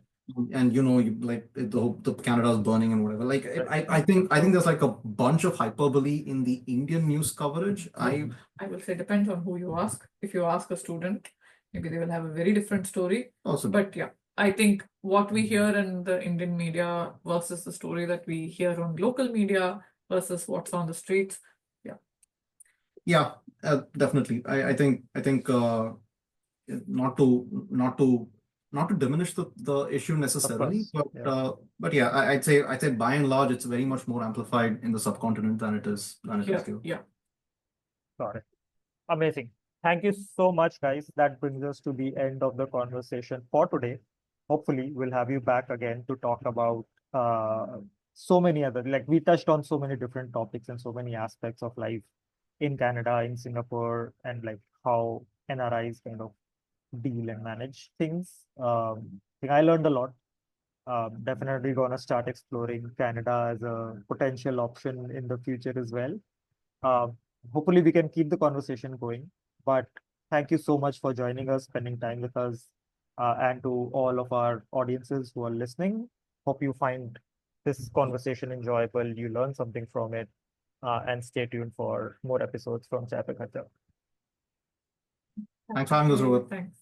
and you like the Canada's burning and whatever. Like Right. I think there's like a bunch of hyperbole in the Indian news coverage. I will say depends on who you ask. If you ask a student, maybe they will have a very different story. Also, But yeah, I think what we hear in the Indian media versus the story that we hear on local media versus what's on the streets. yeah, definitely. I think not to diminish the issue necessarily, course. Yeah. but yeah, I'd say by and large it's very much more amplified in the subcontinent than it is here. Yeah. Got it. Amazing. Thank you so much, guys. That brings us to the end of the conversation for today. Hopefully, we'll have you back again to talk about so many other, like we touched on so many different topics and so many aspects of life in Canada, in Singapore, and like how NRIs kind of deal and manage things. I think I learned a lot. Definitely gonna start exploring Canada as a potential option in the future as well. Uh, Hopefully, we can keep the conversation going. But thank you so much for joining us, spending time with us, and to all of our audiences who are listening. Hope you find this conversation enjoyable. You learn something from it, and stay tuned for more episodes from Chai Pe Khacha. Thanks for having us, Robert. Thanks.